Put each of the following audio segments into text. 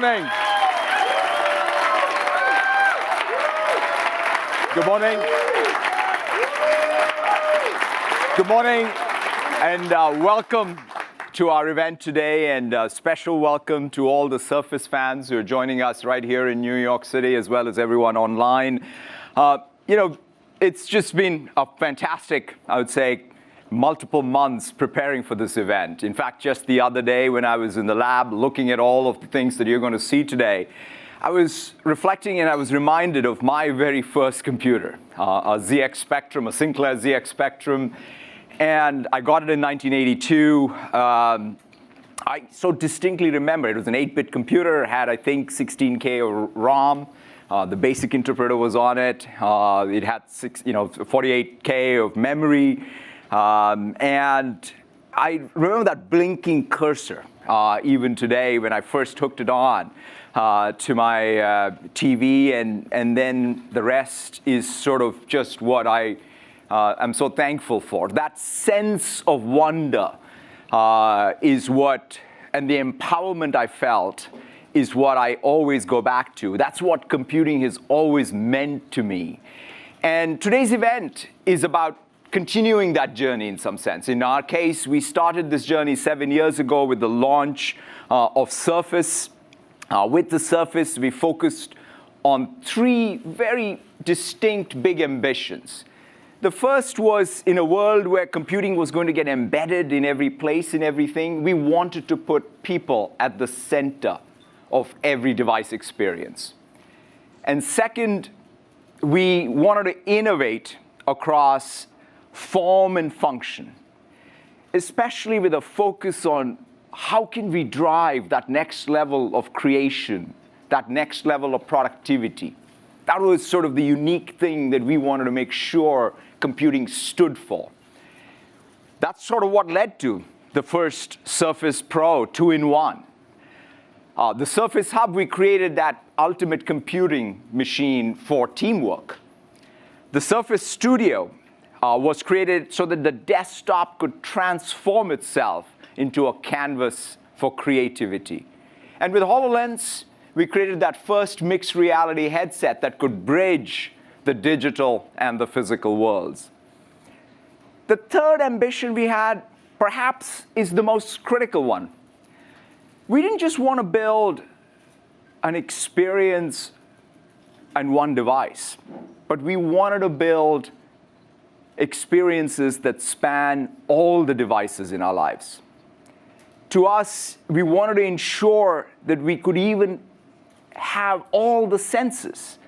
morning. Good morning. Good morning, and welcome to our event today, and a special welcome to all the Surface fans who are joining us right here in New York City, as well as everyone online. It's just been a fantastic, I would say, multiple months preparing for this event. In fact, just the other day when I was in the lab looking at all of the things that you're going to see today, I was reflecting and I was reminded of my very first computer, a ZX Spectrum, a Sinclair ZX Spectrum, and I got it in 1982. I so distinctly remember it was an 8-bit computer, it had, I think, 16K of ROM. The basic interpreter was on it. It had 48K of memory. And I remember that blinking cursor, even today when I first hooked it on to my TV, and then the rest is sort of just what I am so thankful for. That sense of wonder is what, and the empowerment I felt is what I always go back to. That's what computing has always meant to me. And today's event is about continuing that journey in some sense. In our case, we started this journey 7 years ago with the launch of Surface. With the Surface, we focused on 3 very distinct big ambitions. The first was, in a world where computing was going to get embedded in every place, in everything, we wanted to put people at the center of every device experience. And second, we wanted to innovate across form and function, especially with a focus on how can we drive that next level of creation, that next level of productivity. That was sort of the unique thing that we wanted to make sure computing stood for. That's sort of what led to the first Surface Pro 2-in-1. The Surface Hub, we created that ultimate computing machine for teamwork. The Surface Studio was created so that the desktop could transform itself into a canvas for creativity. And with HoloLens, we created that first mixed reality headset that could bridge the digital and the physical worlds. The third ambition we had, perhaps, is the most critical one. We didn't just want to build an experience and one device, but we wanted to build experiences that span all the devices in our lives. To us, we wanted to ensure that we could even have all the senses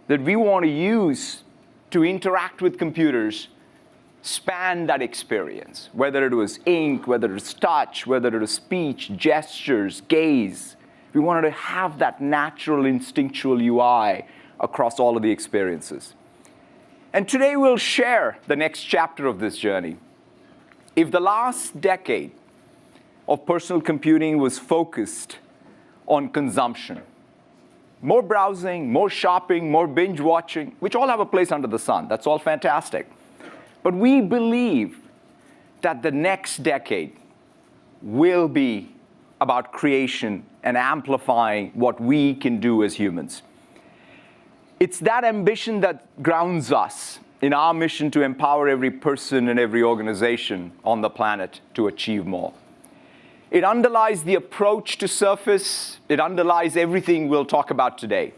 that we want to use to interact with computers span that experience, whether it was ink, whether it was touch, whether it was speech, gestures, gaze. We wanted to have that natural instinctual UI across all of the experiences. And today we'll share the next chapter of this journey. If the last decade of personal computing was focused on consumption, more browsing, more shopping, more binge watching, which all have a place under the sun, that's all fantastic. But we believe that the next decade will be about creation and amplifying what we can do as humans. It's that ambition that grounds us in our mission to empower every person and every organization on the planet to achieve more. It underlies the approach to Surface. It underlies everything we'll talk about today.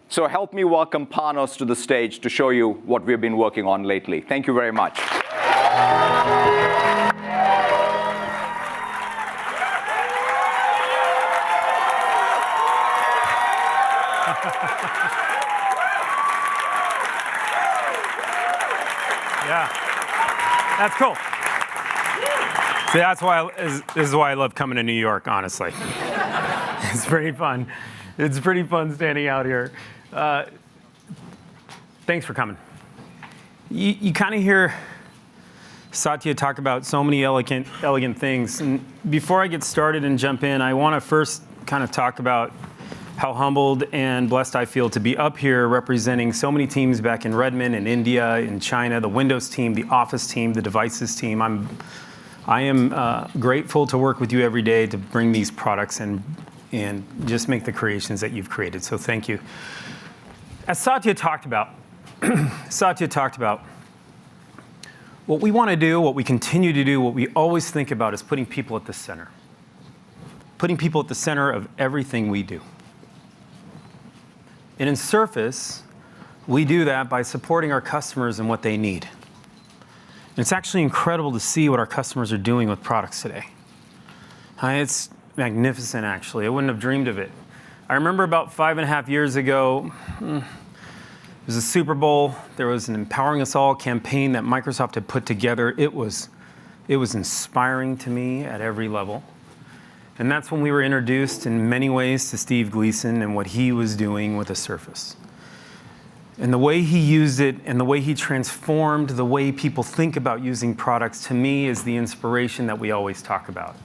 So help me welcome Panos to the stage to show you what we've been working on lately. Thank you very much. Yeah, that's cool. See, this is why I love coming to New York, honestly. It's pretty fun. It's pretty fun standing out here. Thanks for coming. You kind of hear Satya talk about so many elegant things. And before I get started and jump in, I want to first kind of talk about how humbled and blessed I feel to be up here representing so many teams back in Redmond, in India, in China, the Windows team, the Office team, the Devices team. I am grateful to work with you every day to bring these products and and just make the creations that you've created. So thank you. As Satya talked about, what we want to do, what we continue to do, what we always think about is putting people at the center. Putting people at the center of everything we do. And in Surface, we do that by supporting our customers and what they need. And it's actually incredible to see what our customers are doing with products today. It's magnificent, actually. I wouldn't have dreamed of it. I remember about 5.5 years ago, it was a Super Bowl. There was an Empowering Us All campaign that Microsoft had put together. It was inspiring to me at every level. And that's when we were introduced in many ways to Steve Gleason and what he was doing with the Surface. And the way he used it and the way he transformed the way people think about using products, to me, is the inspiration that we always talk about.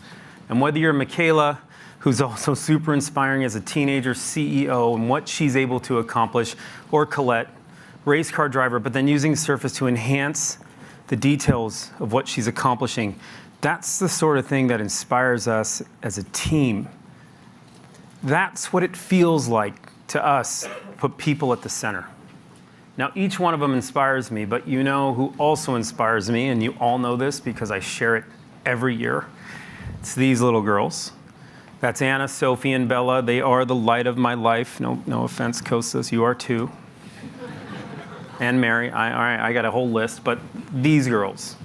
And whether you're Michaela, who's also super inspiring as a teenager CEO and what she's able to accomplish, or Colette, race car driver, but then using Surface to enhance the details of what she's accomplishing, that's the sort of thing that inspires us as a team. That's what it feels like to us, put people at the center. Now, each one of them inspires me, but you know who also inspires me, and you all know this because I share it every year. It's these little girls. That's Anna, Sophie, and Bella. They are the light of my life. No offense, Kostas, you are too. And Mary. All right, I got a whole list, but these girls,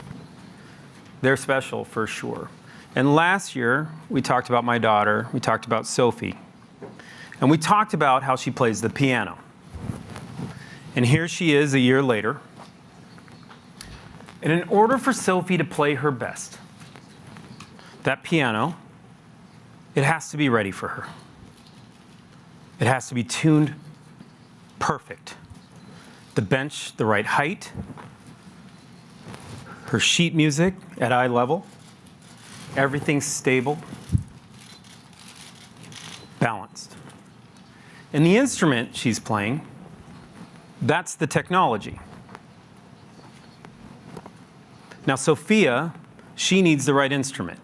they're special for sure. And last year, we talked about my daughter. We talked about Sophie. And we talked about how she plays the piano. And here she is a year later. And in order for Sophie to play her best, that piano, it has to be ready for her. It has to be tuned perfect. The bench, the right height, her sheet music at eye level, everything's stable, balanced. And the instrument she's playing, that's the technology. Now, Sophia, she needs the right instrument.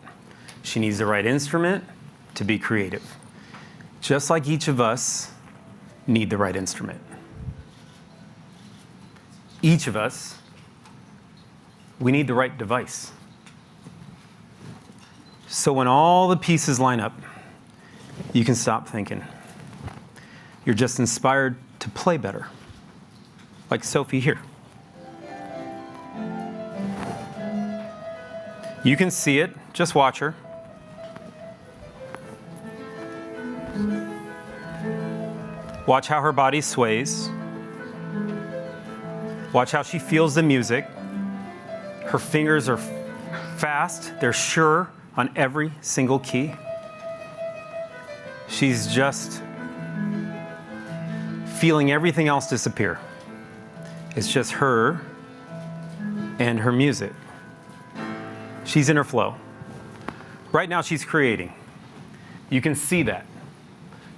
She needs the right instrument to be creative. Just like each of us need the right instrument. Each of us, we need the right device. So when all the pieces line up, you can stop thinking. You're just inspired to play better. Like Sophie here. You can see it, just watch her. Watch how her body sways. Watch how she feels the music. Her fingers are fast, they're sure on every single key. She's just feeling everything else disappear. It's just her and her music. She's in her flow. Right now she's creating. You can see that.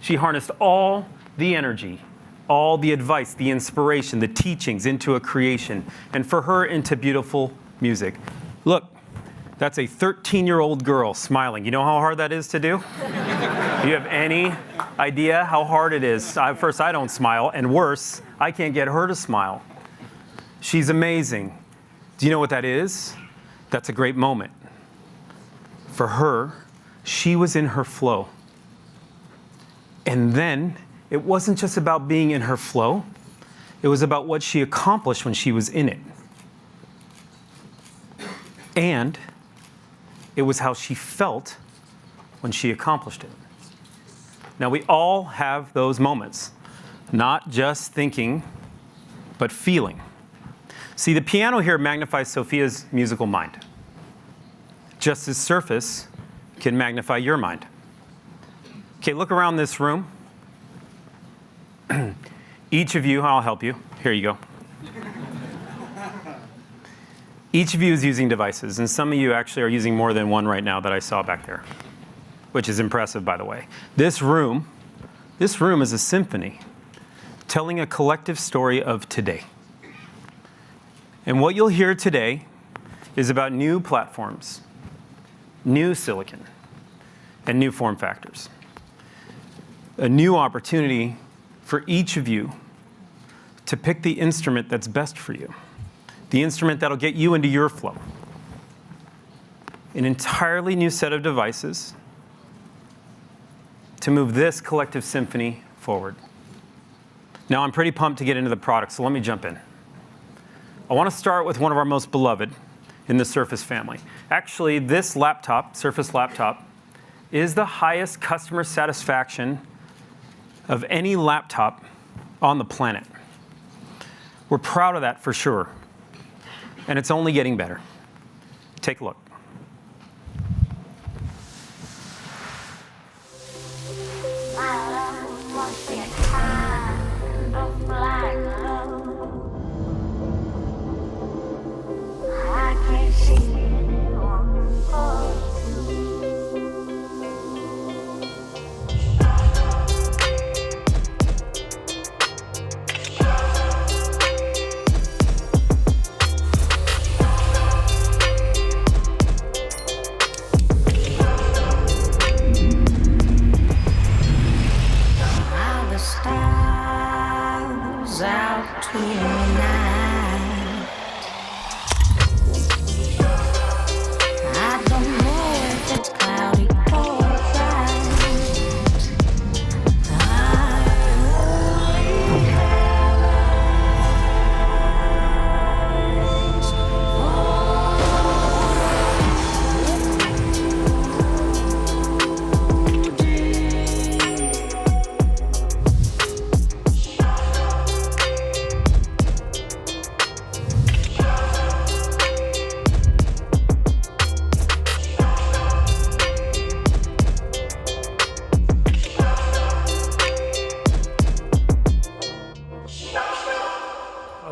She harnessed all the energy, all the advice, the inspiration, the teachings into a creation, and for her into beautiful music. Look, that's a 13-year-old girl smiling. You know how hard that is to do? Do you have any idea how hard it is? First, I don't smile, and worse, I can't get her to smile. She's amazing. Do you know what that is? That's a great moment. For her, she was in her flow. And then, it wasn't just about being in her flow. It was about what she accomplished when she was in it. And it was how she felt when she accomplished it. Now, we all have those moments. Not just thinking, but feeling. See, the piano here magnifies Sophia's musical mind. Just as Surface can magnify your mind. Okay, look around this room. Each of you, I'll help you. Here you go. Each of you is using devices, and some of you actually are using more than one right now that I saw back there, which is impressive, by the way. This room is a symphony telling a collective story of today. And what you'll hear today is about new platforms, new silicon, and new form factors. a new opportunity for each of you to pick the instrument that's best for you, the instrument that'll get you into your flow. An entirely new set of devices to move this collective symphony forward. Now, I'm pretty pumped to get into the product, so let me jump in. I want to start with one of our most beloved in the Surface family. Actually, this laptop, Surface laptop, is the highest customer satisfaction of any laptop on the planet. We're proud of that for sure, and it's only getting better. Take a look.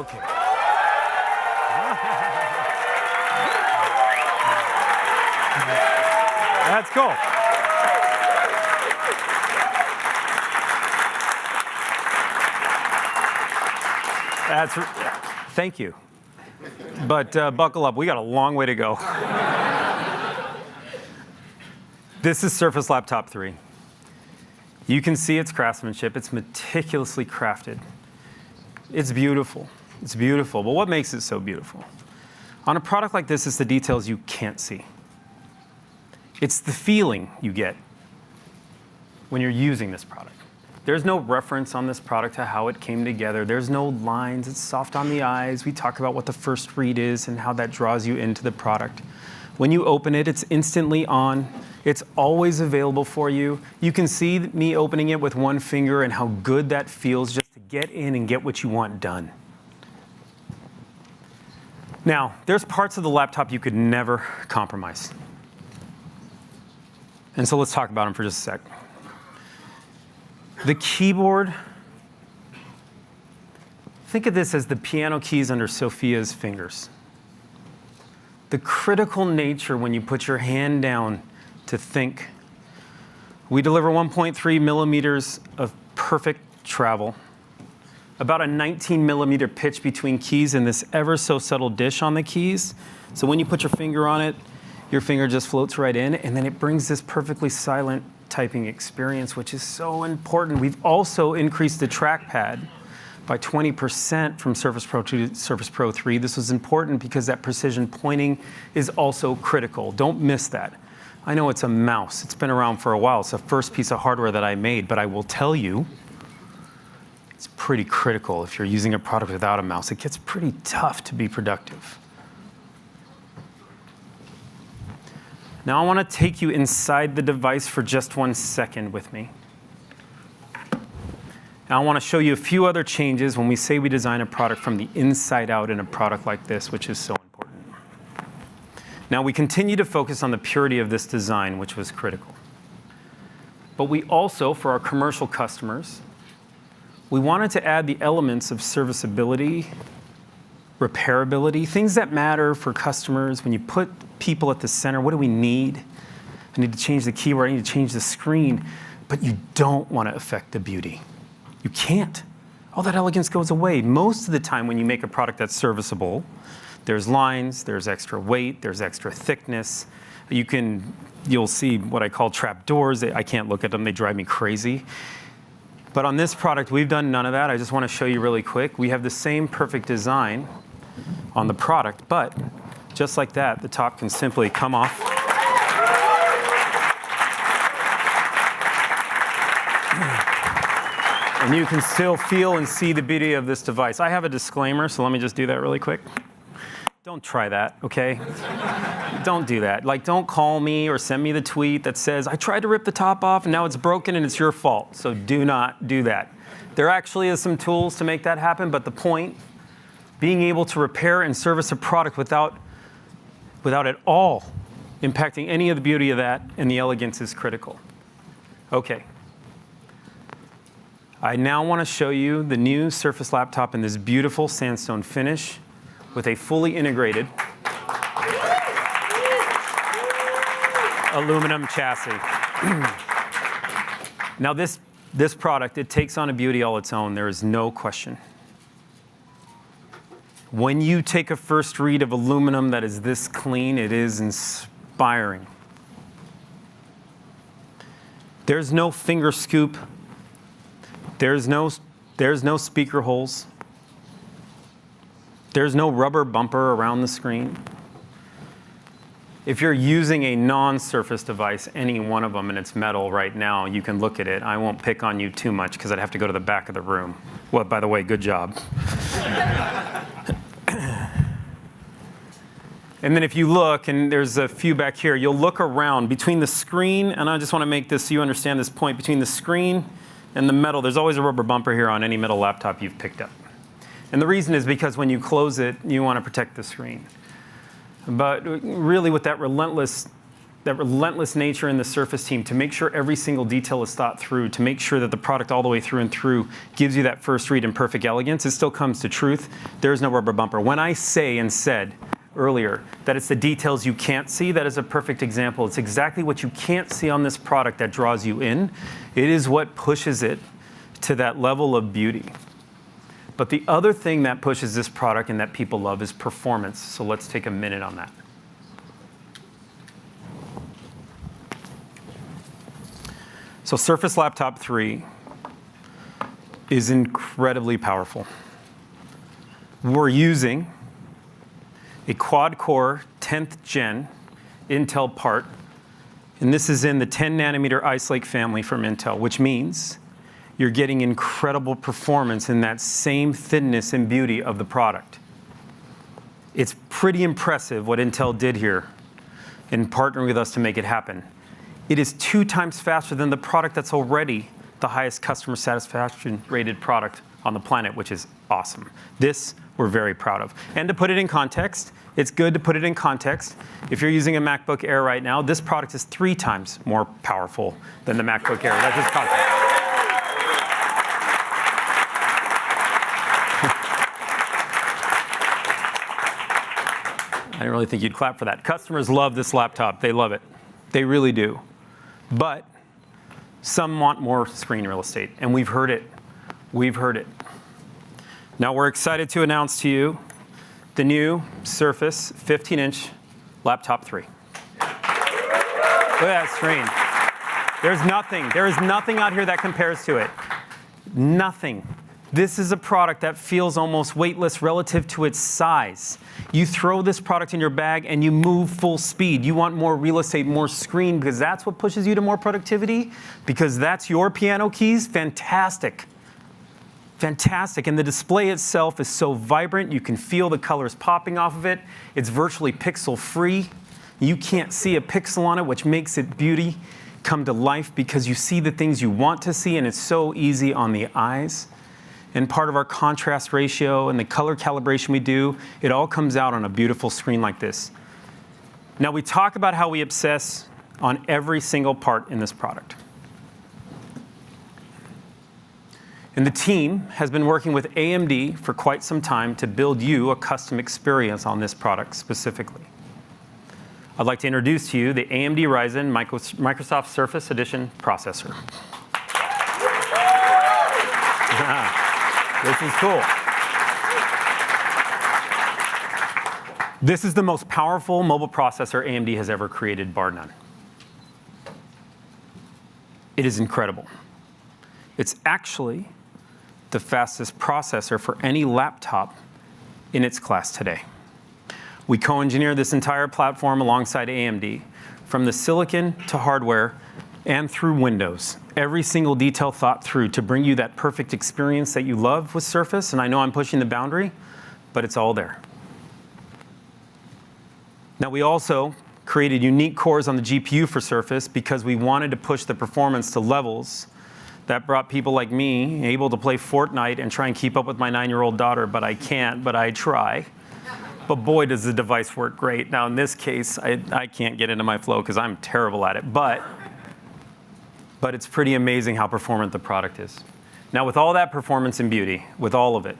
Okay. That's cool. Thank you. But buckle up, we got a long way to go. This is Surface Laptop 3. You can see its craftsmanship. It's meticulously crafted. It's beautiful. It's beautiful. But what makes it so beautiful? On a product like this, it's the details you can't see. It's the feeling you get when you're using this product. There's no reference on this product to how it came together. There's no lines. It's soft on the eyes. We talk about what the first read is and how that draws you into the product. When you open it, it's instantly on. It's always available for you. You can see me opening it with one finger and how good that feels just to get in and get what you want done. Now, there's parts of the laptop you could never compromise. And so let's talk about them for just a sec. The keyboard, think of this as the piano keys under Sophia's fingers. The critical nature when you put your hand down to think. We deliver 1.3 millimeters of perfect travel, about a 19 millimeter pitch between keys and this ever so subtle dish on the keys. So when you put your finger on it, your finger just floats right in, and then it brings this perfectly silent typing experience, which is so important. We've also increased the trackpad by 20% from Surface Pro 2 to Surface Pro 3. This was important because that precision pointing is also critical. Don't miss that. I know it's a mouse. It's been around for a while. It's the first piece of hardware that I made, but I will tell you, it's pretty critical if you're using a product without a mouse. It gets pretty tough to be productive. Now I want to take you inside the device for just 1 second with me. Now I want to show you a few other changes when we say we design a product from the inside out in a product like this, which is so important. Now we continue to focus on the purity of this design, which was critical. But we also, for our commercial customers, we wanted to add the elements of serviceability, repairability, things that matter for customers. When you put people at the center, what do we need? I need to change the keyboard, I need to change the screen, but you don't want to affect the beauty. You can't. All that elegance goes away. Most of the time when you make a product that's serviceable, there's lines, there's extra weight, there's extra thickness. You'll see what I call trap doors. I can't look at them, they drive me crazy. But on this product, we've done none of that. I just want to show you really quick. We have the same perfect design on the product, but just like that, the top can simply come off. And you can still feel and see the beauty of this device. I have a disclaimer, so let me just do that really quick. Don't try that, okay? Don't do that. Like, don't call me or send me the tweet that says, I tried to rip the top off and now it's broken and it's your fault. So do not do that. There actually is some tools to make that happen, but the point, being able to repair and service a product without at all impacting any of the beauty of that and the elegance is critical. Okay. I now want to show you the new Surface Laptop in this beautiful sandstone finish with a fully integrated aluminum chassis. Now this product, it takes on a beauty all its own. There is no question. When you take a first read of aluminum that is this clean, it is inspiring. There's no finger scoop. There's no speaker holes. There's no rubber bumper around the screen. If you're using a non-Surface device, any one of them, and it's metal right now, you can look at it. I won't pick on you too much because I'd have to go to the back of the room. Well, by the way, good job. And then if you look, and there's a few back here, you'll look around between the screen, and I just want to make this so you understand this point, between the screen and the metal, there's always a rubber bumper here on any metal laptop you've picked up. And the reason is because when you close it, you want to protect the screen. But really with that relentless nature in the Surface team to make sure every single detail is thought through, to make sure that the product all the way through and through gives you that first read in perfect elegance, it still comes to truth. There's no rubber bumper. When I say and said earlier that it's the details you can't see, that is a perfect example. It's exactly what you can't see on this product that draws you in. It is what pushes it to that level of beauty. But the other thing that pushes this product and that people love is performance. So let's take a minute on that. So Surface Laptop 3 is incredibly powerful. We're using a quad-core 10th gen Intel part, and this is in the 10 nanometer Ice Lake family from Intel, which means you're getting incredible performance in that same thinness and beauty of the product. It's pretty impressive what Intel did here in partnering with us to make it happen. It is 2 times faster than the product that's already the highest customer satisfaction rated product on the planet, which is awesome. This we're very proud of. And to put it in context, it's good to put it in context. If you're using a MacBook Air right now, this product is 3 times more powerful than the MacBook Air. That's just context. I didn't really think you'd clap for that. Customers love this laptop. They love it. They really do. But some want more screen real estate, and we've heard it. We've heard it. Now we're excited to announce to you the new Surface 15-inch Laptop 3. Look at that screen. There is nothing out here that compares to it. Nothing. This is a product that feels almost weightless relative to its size. You throw this product in your bag and you move full speed. You want more real estate, more screen, because that's what pushes you to more productivity, because that's your piano keys. Fantastic. Fantastic. And the display itself is so vibrant. You can feel the colors popping off of it. It's virtually pixel free. You can't see a pixel on it, which makes it beauty come to life because you see the things you want to see, and it's so easy on the eyes. And part of our contrast ratio and the color calibration we do, it all comes out on a beautiful screen like this. Now we talk about how we obsess on every single part in this product. And the team has been working with AMD for quite some time to build you a custom experience on this product specifically. I'd like to introduce to you the AMD Ryzen Microsoft Surface Edition processor. This is cool. This is the most powerful mobile processor AMD has ever created, bar none. It is incredible. It's actually the fastest processor for any laptop in its class today. We co-engineered this entire platform alongside AMD, from the silicon to hardware and through Windows. Every single detail thought through to bring you that perfect experience that you love with Surface, and I know I'm pushing the boundary, but it's all there. Now, we also created unique cores on the GPU for Surface because we wanted to push the performance to levels that brought people like me able to play Fortnite and try and keep up with my 9-year-old daughter, but I can't, but I try. But boy, does the device work great. Now, in this case, I can't get into my flow because I'm terrible at it, but it's pretty amazing how performant the product is. Now, with all that performance and beauty, with all of it,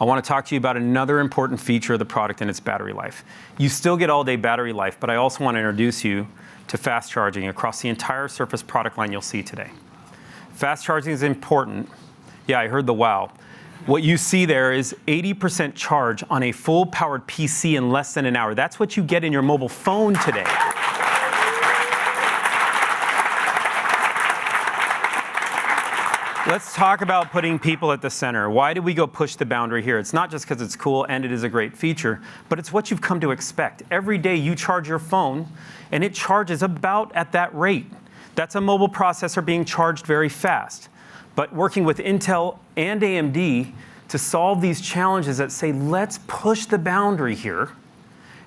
I want to talk to you about another important feature of the product and its battery life. You still get all-day battery life, but I also want to introduce you to fast charging across the entire Surface product line you'll see today. Fast charging is important. Yeah, I heard the wow. What you see there is 80% charge on a full-powered PC in less than an hour. That's what you get in your mobile phone today. Let's talk about putting people at the center. Why did we go push the boundary here? It's not just because it's cool and it is a great feature, but it's what you've come to expect. Every day you charge your phone, and it charges about at that rate. That's a mobile processor being charged very fast. But working with Intel and AMD to solve these challenges that say, let's push the boundary here,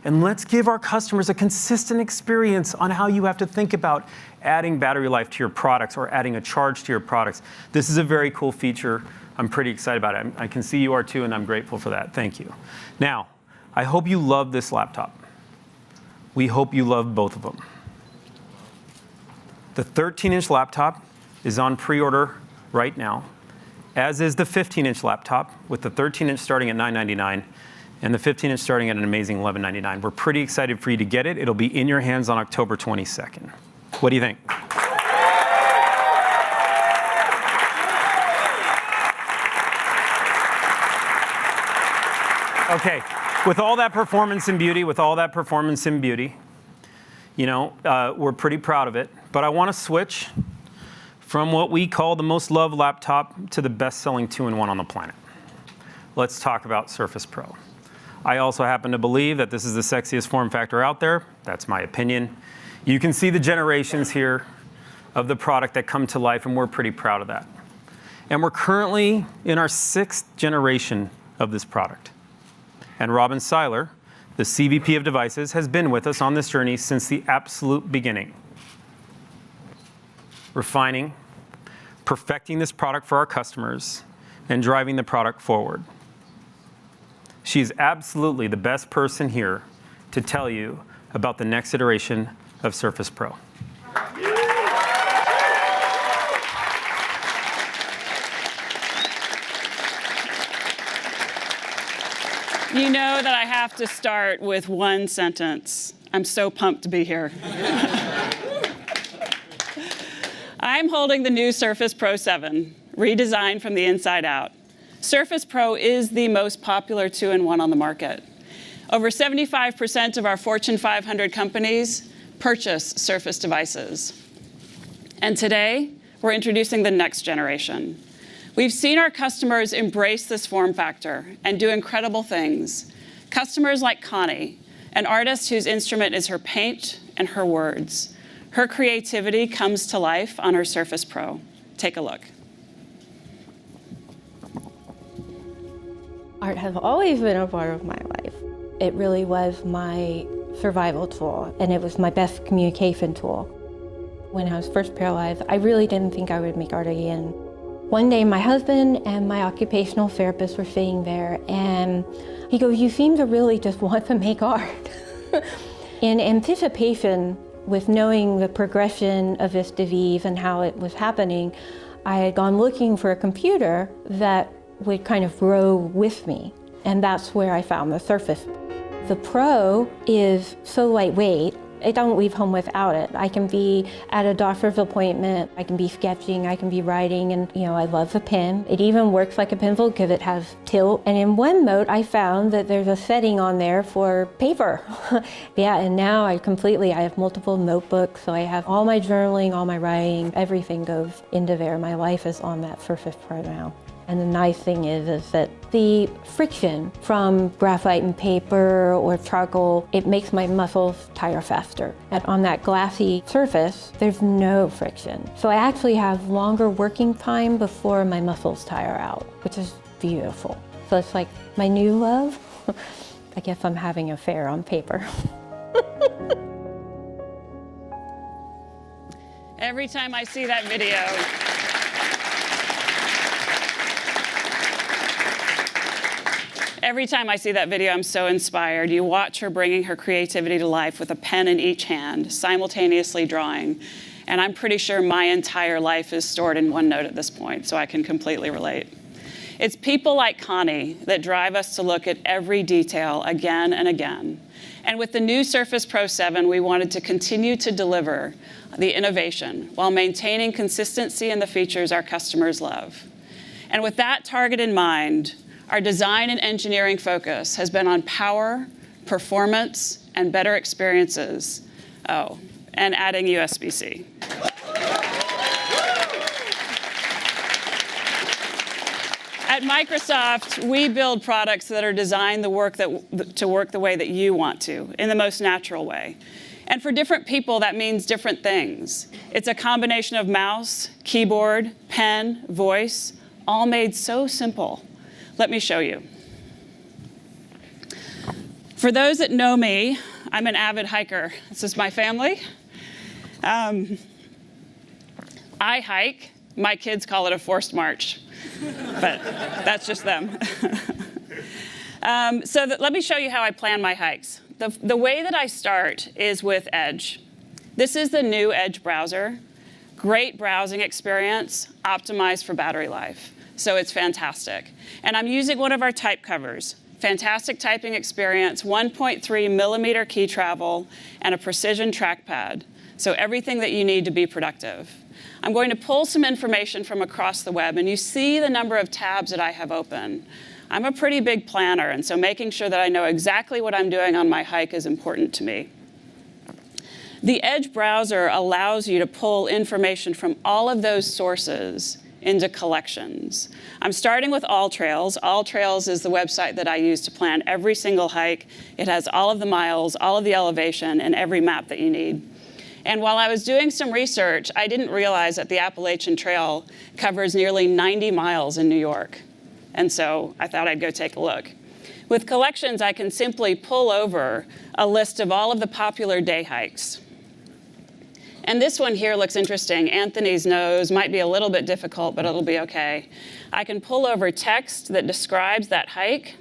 and let's give our customers a consistent experience on how you have to think about adding battery life to your products or adding a charge to your products. This is a very cool feature. I'm pretty excited about it. I can see you are too, and I'm grateful for that. Thank you. Now, I hope you love this laptop. We hope you love both of them. The 13-inch laptop is on pre-order right now, as is the 15-inch laptop, with the 13-inch starting at $999 and the 15-inch starting at an amazing $1199. We're pretty excited for you to get it. It'll be in your hands on October 22nd. What do you think? Okay, with all that performance and beauty, you know, we're pretty proud of it. But I want to switch from what we call the most loved laptop to the best-selling 2-in-1 on the planet. Let's talk about Surface Pro. I also happen to believe that this is the sexiest form factor out there. That's my opinion. You can see the generations here of the product that come to life, and we're pretty proud of that. And we're currently in our 6th generation of this product. And Robin Seiler, the CVP of Devices, has been with us on this journey since the absolute beginning. Refining, perfecting this product for our customers, and driving the product forward. She's absolutely the best person here to tell you about the next iteration of Surface Pro. You know that I have to start with one sentence. I'm so pumped to be here. I'm holding the new Surface Pro 7, redesigned from the inside out. Surface Pro is the most popular 2-in-1 on the market. Over 75% of our Fortune 500 companies purchase Surface devices. And today, we're introducing the next generation. We've seen our customers embrace this form factor and do incredible things. Customers like Connie, an artist whose instrument is her paint and her words. Her creativity comes to life on her Surface Pro. Take a look. Art has always been a part of my life. It really was my survival tool, and it was my best communication tool. When I was first paralyzed, I really didn't think I would make art again. One day, my husband and my occupational therapist were sitting there, and he goes, "You seem to really just want to make art." In anticipation, with knowing the progression of this disease and how it was happening, I had gone looking for a computer that would kind of grow with me, and that's where I found the Surface. The Pro is so lightweight I don't leave home without it. I can be at a doctor's appointment, I can be sketching, I can be writing, and I love the pen. It even works like a pencil because it has tilt. And in OneNote, I found that there's a setting on there for paper. Yeah, and now I have multiple notebooks, so I have all my journaling, all my writing, everything goes into there. My life is on that Surface Pro now. And the nice thing is that the friction from graphite and paper or charcoal, it makes my muscles tire faster. And on that glassy surface, there's no friction. So I actually have longer working time before my muscles tire out, which is beautiful. So it's like my new love. I guess I'm having an affair on paper. Every time I see that video, I'm so inspired. You watch her bringing her creativity to life with a pen in each hand, simultaneously drawing. And I'm pretty sure my entire life is stored in OneNote at this point, so I can completely relate. It's people like Connie that drive us to look at every detail again and again. And with the new Surface Pro 7, we wanted to continue to deliver the innovation while maintaining consistency in the features our customers love. And with that target in mind, our design and engineering focus has been on power, performance, and better experiences. Oh, and adding USB-C. At Microsoft, we build products that are designed to work the way that you want to, in the most natural way. And for different people, that means different things. It's a combination of mouse, keyboard, pen, voice, all made so simple. Let me show you. For those that know me, I'm an avid hiker. This is my family. I hike. My kids call it a forced march, but that's just them. Let me show you how I plan my hikes. The way that I start is with Edge. This is the new Edge browser. Great browsing experience, optimized for battery life. So it's fantastic. And I'm using one of our type covers. Fantastic typing experience, 1.3 millimeter key travel, and a precision trackpad. So everything that you need to be productive. I'm going to pull some information from across the web, and you see the number of tabs that I have open. I'm a pretty big planner, and so making sure that I know exactly what I'm doing on my hike is important to me. The Edge browser allows you to pull information from all of those sources into collections. I'm starting with AllTrails. AllTrails is the website that I use to plan every single hike. It has all of the miles, all of the elevation, and every map that you need. And while I was doing some research, I didn't realize that the Appalachian Trail covers nearly 90 miles in New York. And so I thought I'd go take a look. With collections, I can simply pull over a list of all of the popular day hikes. And this one here looks interesting. Anthony's nose might be a little bit difficult, but it'll be okay. I can pull over text that describes that hike.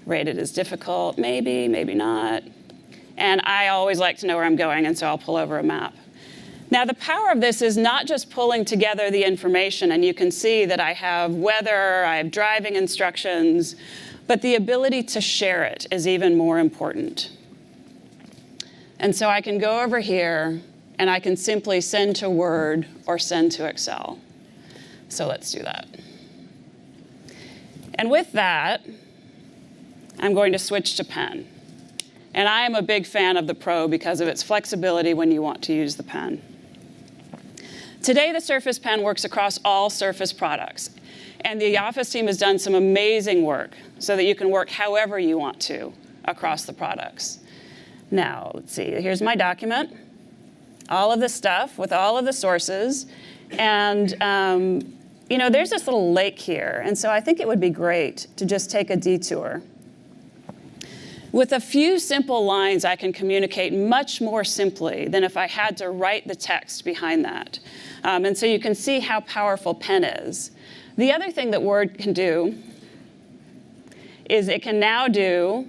Rated as difficult, maybe, maybe not. And I always like to know where I'm going, and so I'll pull over a map. Now, the power of this is not just pulling together the information, and you can see that I have weather, I have driving instructions, but the ability to share it is even more important. And so I can go over here, and I can simply send to Word or send to Excel. So let's do that. And with that, I'm going to switch to pen. And I am a big fan of the Pro because of its flexibility when you want to use the pen. Today, the Surface Pen works across all Surface products. And the Office team has done some amazing work so that you can work however you want to across the products. Now, let's see, here's my document. All of the stuff with all of the sources. And, there's this little lake here. And so I think it would be great to just take a detour. With a few simple lines, I can communicate much more simply than if I had to write the text behind that. And so you can see how powerful pen is. The other thing that Word can do is it can now do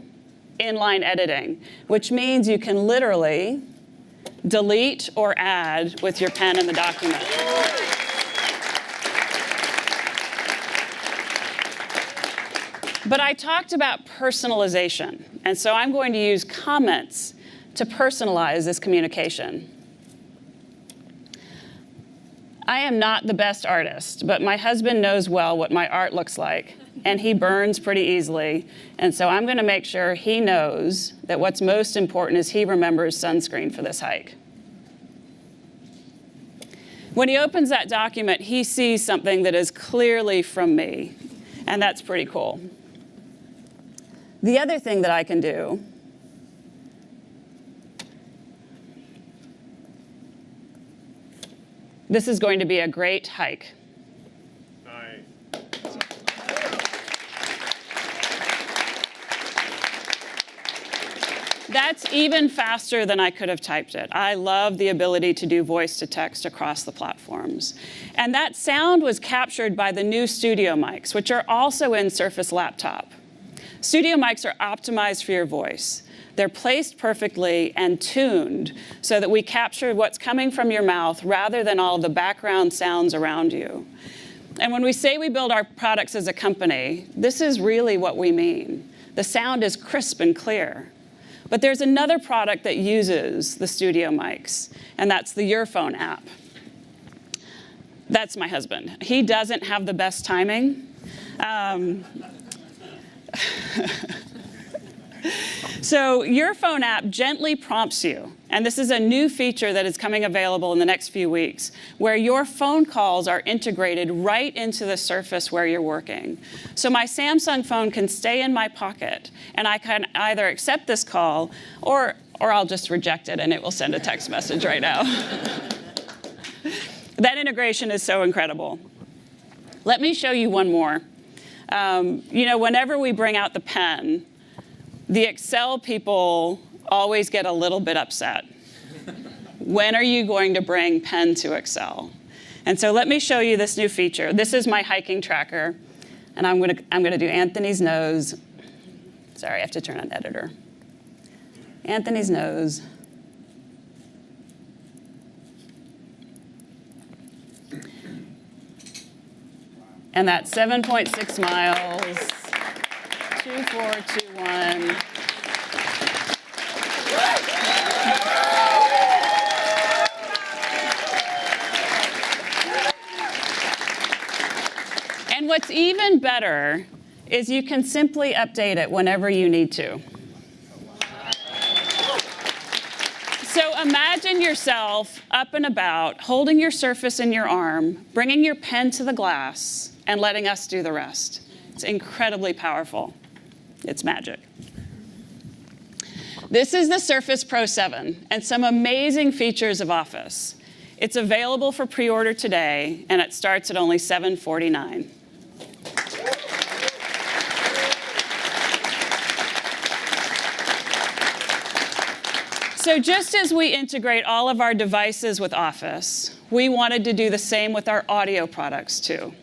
inline editing, which means you can literally delete or add with your pen in the document. But I talked about personalization, and so I'm going to use comments to personalize this communication. I am not the best artist, but my husband knows well what my art looks like, and he burns pretty easily. And so I'm going to make sure he knows that what's most important is he remembers sunscreen for this hike. When he opens that document, he sees something that is clearly from me, and that's pretty cool. The other thing that I can do this is going to be a great hike. Nice. That's even faster than I could have typed it. I love the ability to do voice to text across the platforms. And that sound was captured by the new studio mics, which are also in Surface Laptop. Studio mics are optimized for your voice. They're placed perfectly and tuned so that we capture what's coming from your mouth rather than all the background sounds around you. And when we say we build our products as a company, this is really what we mean. The sound is crisp and clear. But there's another product that uses the studio mics, and that's the Your Phone app. That's my husband. He doesn't have the best timing. So Your Phone app gently prompts you, and this is a new feature that is coming available in the next few weeks, where your phone calls are integrated right into the surface where you're working. So my Samsung phone can stay in my pocket, and I can either accept this call, or I'll just reject it, and it will send a text message right now. That integration is so incredible. Let me show you one more. Whenever we bring out the pen, the Excel people always get a little bit upset. When are you going to bring pen to Excel? And so let me show you this new feature. This is my hiking tracker, and I'm gonna do Anthony's nose. Sorry, I have to turn on editor. Anthony's nose. And that's 7.6 miles, 2421. And what's even better is you can simply update it whenever you need to. So imagine yourself up and about, holding your Surface in your arm, bringing your pen to the glass, and letting us do the rest. It's incredibly powerful. It's magic. This is the Surface Pro 7 and some amazing features of Office. It's available for pre-order today, and it starts at only $749. So just as we integrate all of our devices with Office, we wanted to do the same with our audio products too.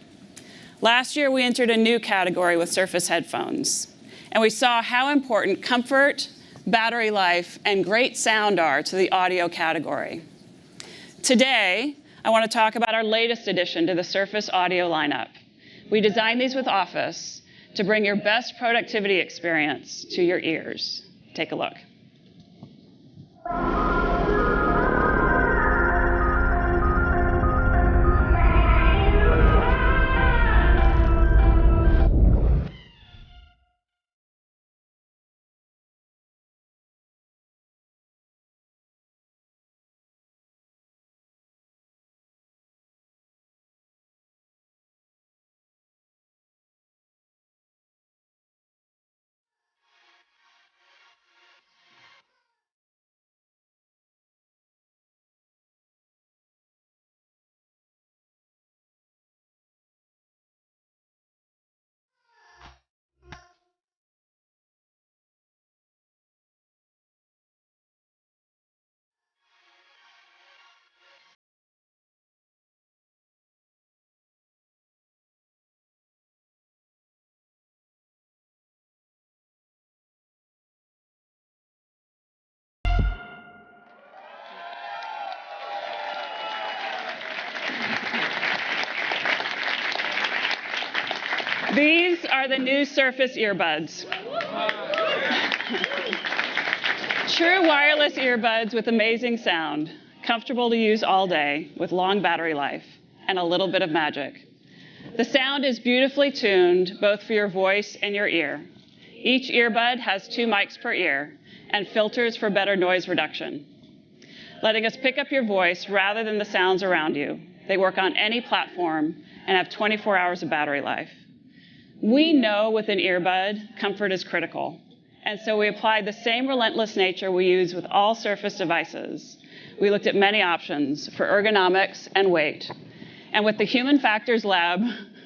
Last year, we entered a new category with Surface headphones, and we saw how important comfort, battery life, and great sound are to the audio category. Today, I want to talk about our latest addition to the Surface audio lineup. We designed these with Office to bring your best productivity experience to your ears. Take a look. These are the new Surface earbuds. True wireless earbuds with amazing sound, comfortable to use all day with long battery life, and a little bit of magic. The sound is beautifully tuned both for your voice and your ear. Each earbud has 2 mics per ear and filters for better noise reduction, letting us pick up your voice rather than the sounds around you. They work on any platform and have 24 hours of battery life. We know with an earbud, comfort is critical. And so we applied the same relentless nature we use with all Surface devices. We looked at many options for ergonomics and weight. And with the Human Factors Lab,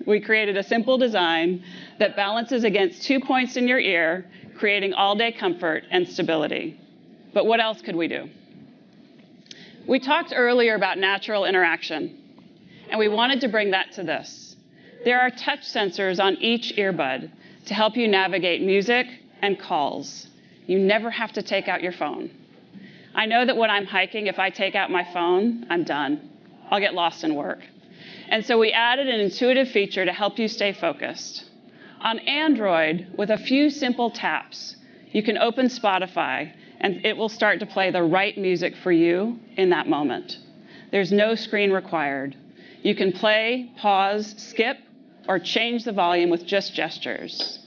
we created a simple design that balances against 2 points in your ear, creating all-day comfort and stability. But what else could we do? We talked earlier about natural interaction, and we wanted to bring that to this. There are touch sensors on each earbud to help you navigate music and calls. You never have to take out your phone. I know that when I'm hiking, if I take out my phone, I'm done. I'll get lost in work. And so we added an intuitive feature to help you stay focused. On Android, with a few simple taps, you can open Spotify and it will start to play the right music for you in that moment. There's no screen required. You can play, pause, skip, or change the volume with just gestures.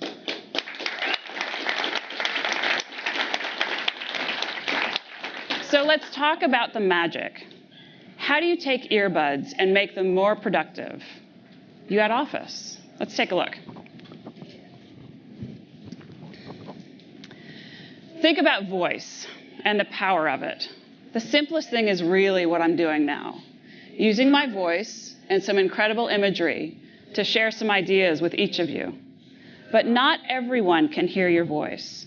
So let's talk about the magic. How do you take earbuds and make them more productive? You at Office. Let's take a look. Think about voice and the power of it. The simplest thing is really what I'm doing now, using my voice and some incredible imagery to share some ideas with each of you. But not everyone can hear your voice.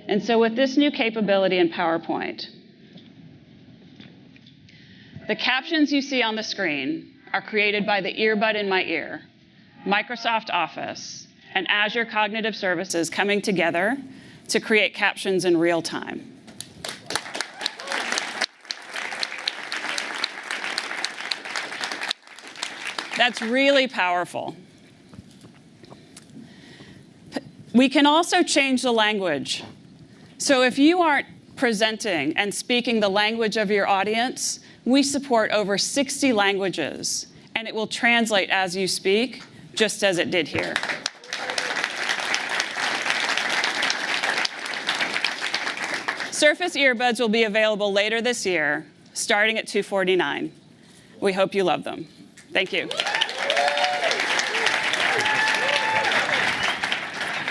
And so with this new capability in PowerPoint, the captions you see on the screen are created by the earbud in my ear, Microsoft Office, and Azure Cognitive Services coming together to create captions in real time. That's really powerful. We can also change the language. So if you aren't presenting and speaking the language of your audience, we support over 60 languages, and it will translate as you speak, just as it did here. Surface earbuds will be available later this year, starting at $249. We hope you love them. Thank you.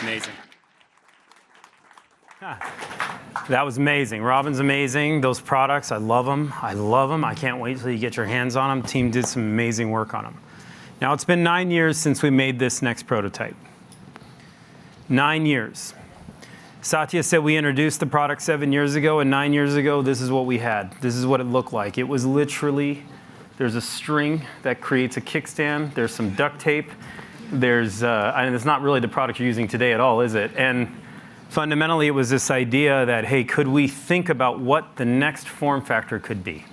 Amazing. That was amazing. Robin's amazing. Those products, I love them. I love them. I can't wait till you get your hands on them. Team did some amazing work on them. Now, it's been 9 years since we made this next prototype. 9 years. Satya said we introduced the product 7 years ago, and 9 years ago, this is what we had. This is what it looked like. It was literally, there's a string that creates a kickstand. There's some duct tape. There's, and it's not really the product you're using today at all, is it? And fundamentally, it was this idea that, hey, could we think about what the next form factor could be?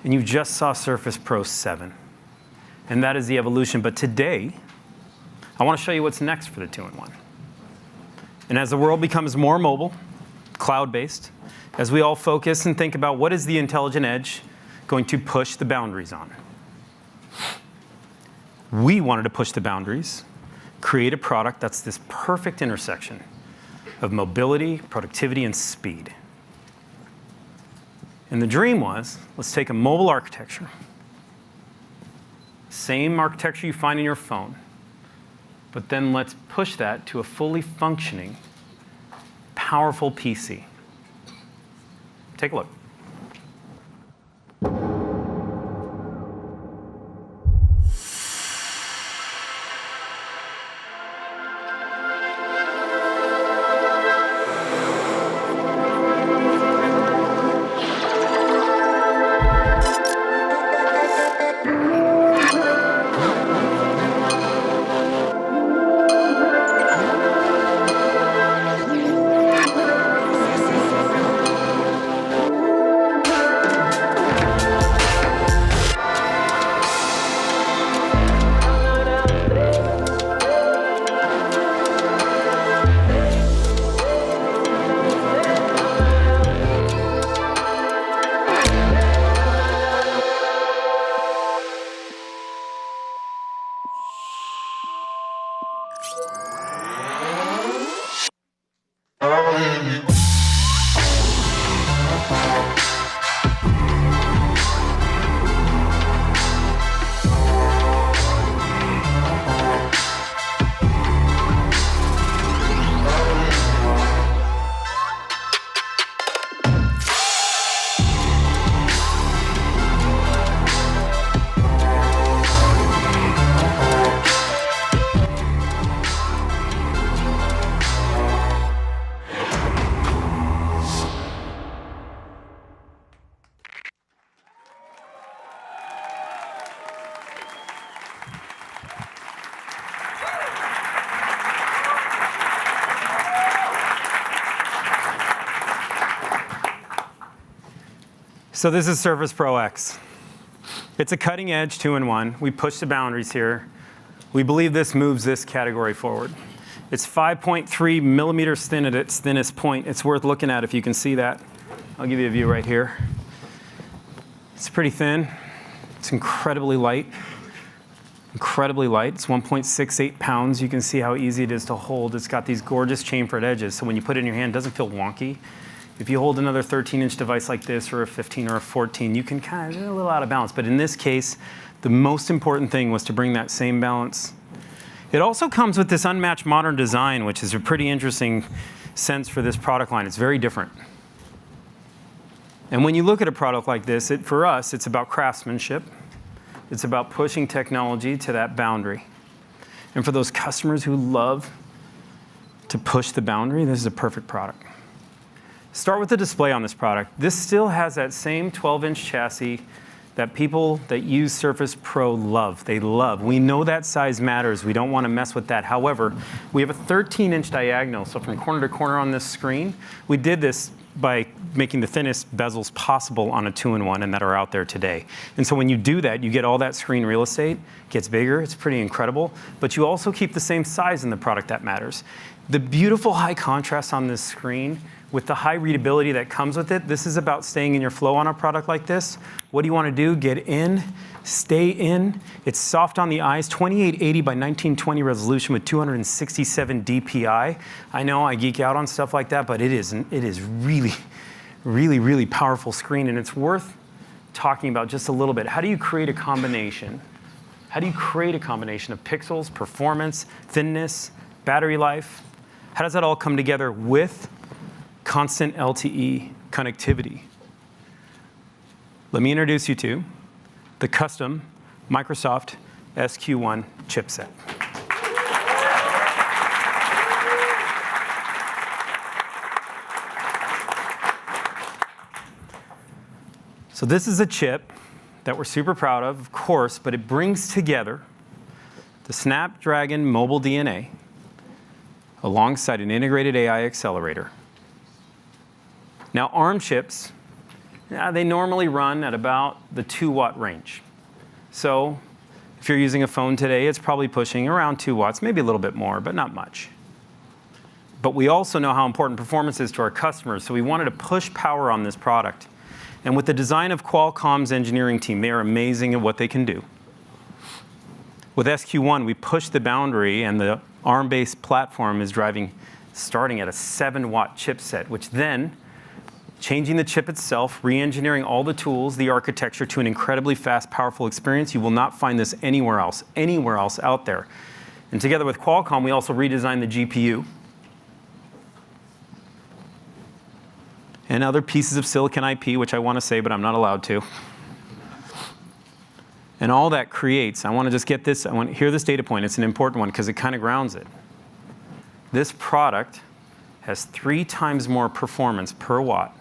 And you just saw Surface Pro 7. And that is the evolution. But today, I want to show you what's next for the 2-in-1. And as the world becomes more mobile, cloud-based, as we all focus and think about what is the intelligent edge going to push the boundaries on, we wanted to push the boundaries, create a product that's this perfect intersection of mobility, productivity, and speed. And the dream was, let's take a mobile architecture, same architecture you find in your phone, but then let's push that to a fully functioning, powerful PC. Take a look. So this is Surface Pro X. It's a cutting edge 2-in-1. We push the boundaries here. We believe this moves this category forward. It's 5.3 millimeters thin at its thinnest point. It's worth looking at if you can see that. I'll give you a view right here. It's pretty thin. It's incredibly light. Incredibly light. It's 1.68 pounds. You can see how easy it is to hold. It's got these gorgeous chamfered edges, so when you put it in your hand, it doesn't feel wonky. If you hold another 13-inch device like this, or a 15 or a 14, you can kind of get a little out of balance. But in this case, the most important thing was to bring that same balance. It also comes with this unmatched modern design, which is a pretty interesting sense for this product line. It's very different. And when you look at a product like this, for us, it's about craftsmanship. It's about pushing technology to that boundary. And for those customers who love to push the boundary, this is a perfect product. Start with the display on this product. This still has that same 12-inch chassis that people that use Surface Pro love. They love. We know that size matters. We don't want to mess with that. However, we have a 13-inch diagonal, so from corner to corner on this screen. We did this by making the thinnest bezels possible on a 2-in-1 and that are out there today. And so when you do that, you get all that screen real estate. It gets bigger. It's pretty incredible. But you also keep the same size in the product that matters. The beautiful high contrast on this screen with the high readability that comes with it, this is about staying in your flow on a product like this. What do you want to do? Get in, stay in. It's soft on the eyes, 2880 by 1920 resolution with 267 DPI. I know I geek out on stuff like that, but it is really, really, really powerful screen, and it's worth talking about just a little bit. How do you create a combination? How do you create a combination of pixels, performance, thinness, battery life? How does that all come together with constant LTE connectivity? Let me introduce you to the custom Microsoft SQ1 chipset. So this is a chip that we're super proud of course, but it brings together the Snapdragon mobile DNA alongside an integrated AI accelerator. Now, ARM chips, they normally run at about the 2-watt range. So if you're using a phone today, it's probably pushing around 2 watts, maybe a little bit more, but not much. But we also know how important performance is to our customers, so we wanted to push power on this product. And with the design of Qualcomm's engineering team, they are amazing at what they can do. With SQ1, we pushed the boundary, and the ARM-based platform is starting at a 7-watt chipset, which then, changing the chip itself, re-engineering all the tools, the architecture to an incredibly fast, powerful experience. You will not find this anywhere else out there. And together with Qualcomm, we also redesigned the GPU and other pieces of silicon IP, which I want to say, but I'm not allowed to. And all that creates, I want to just get this, I want to hear this data point. It's an important one because it kind of grounds it. This product has 3 times more performance per watt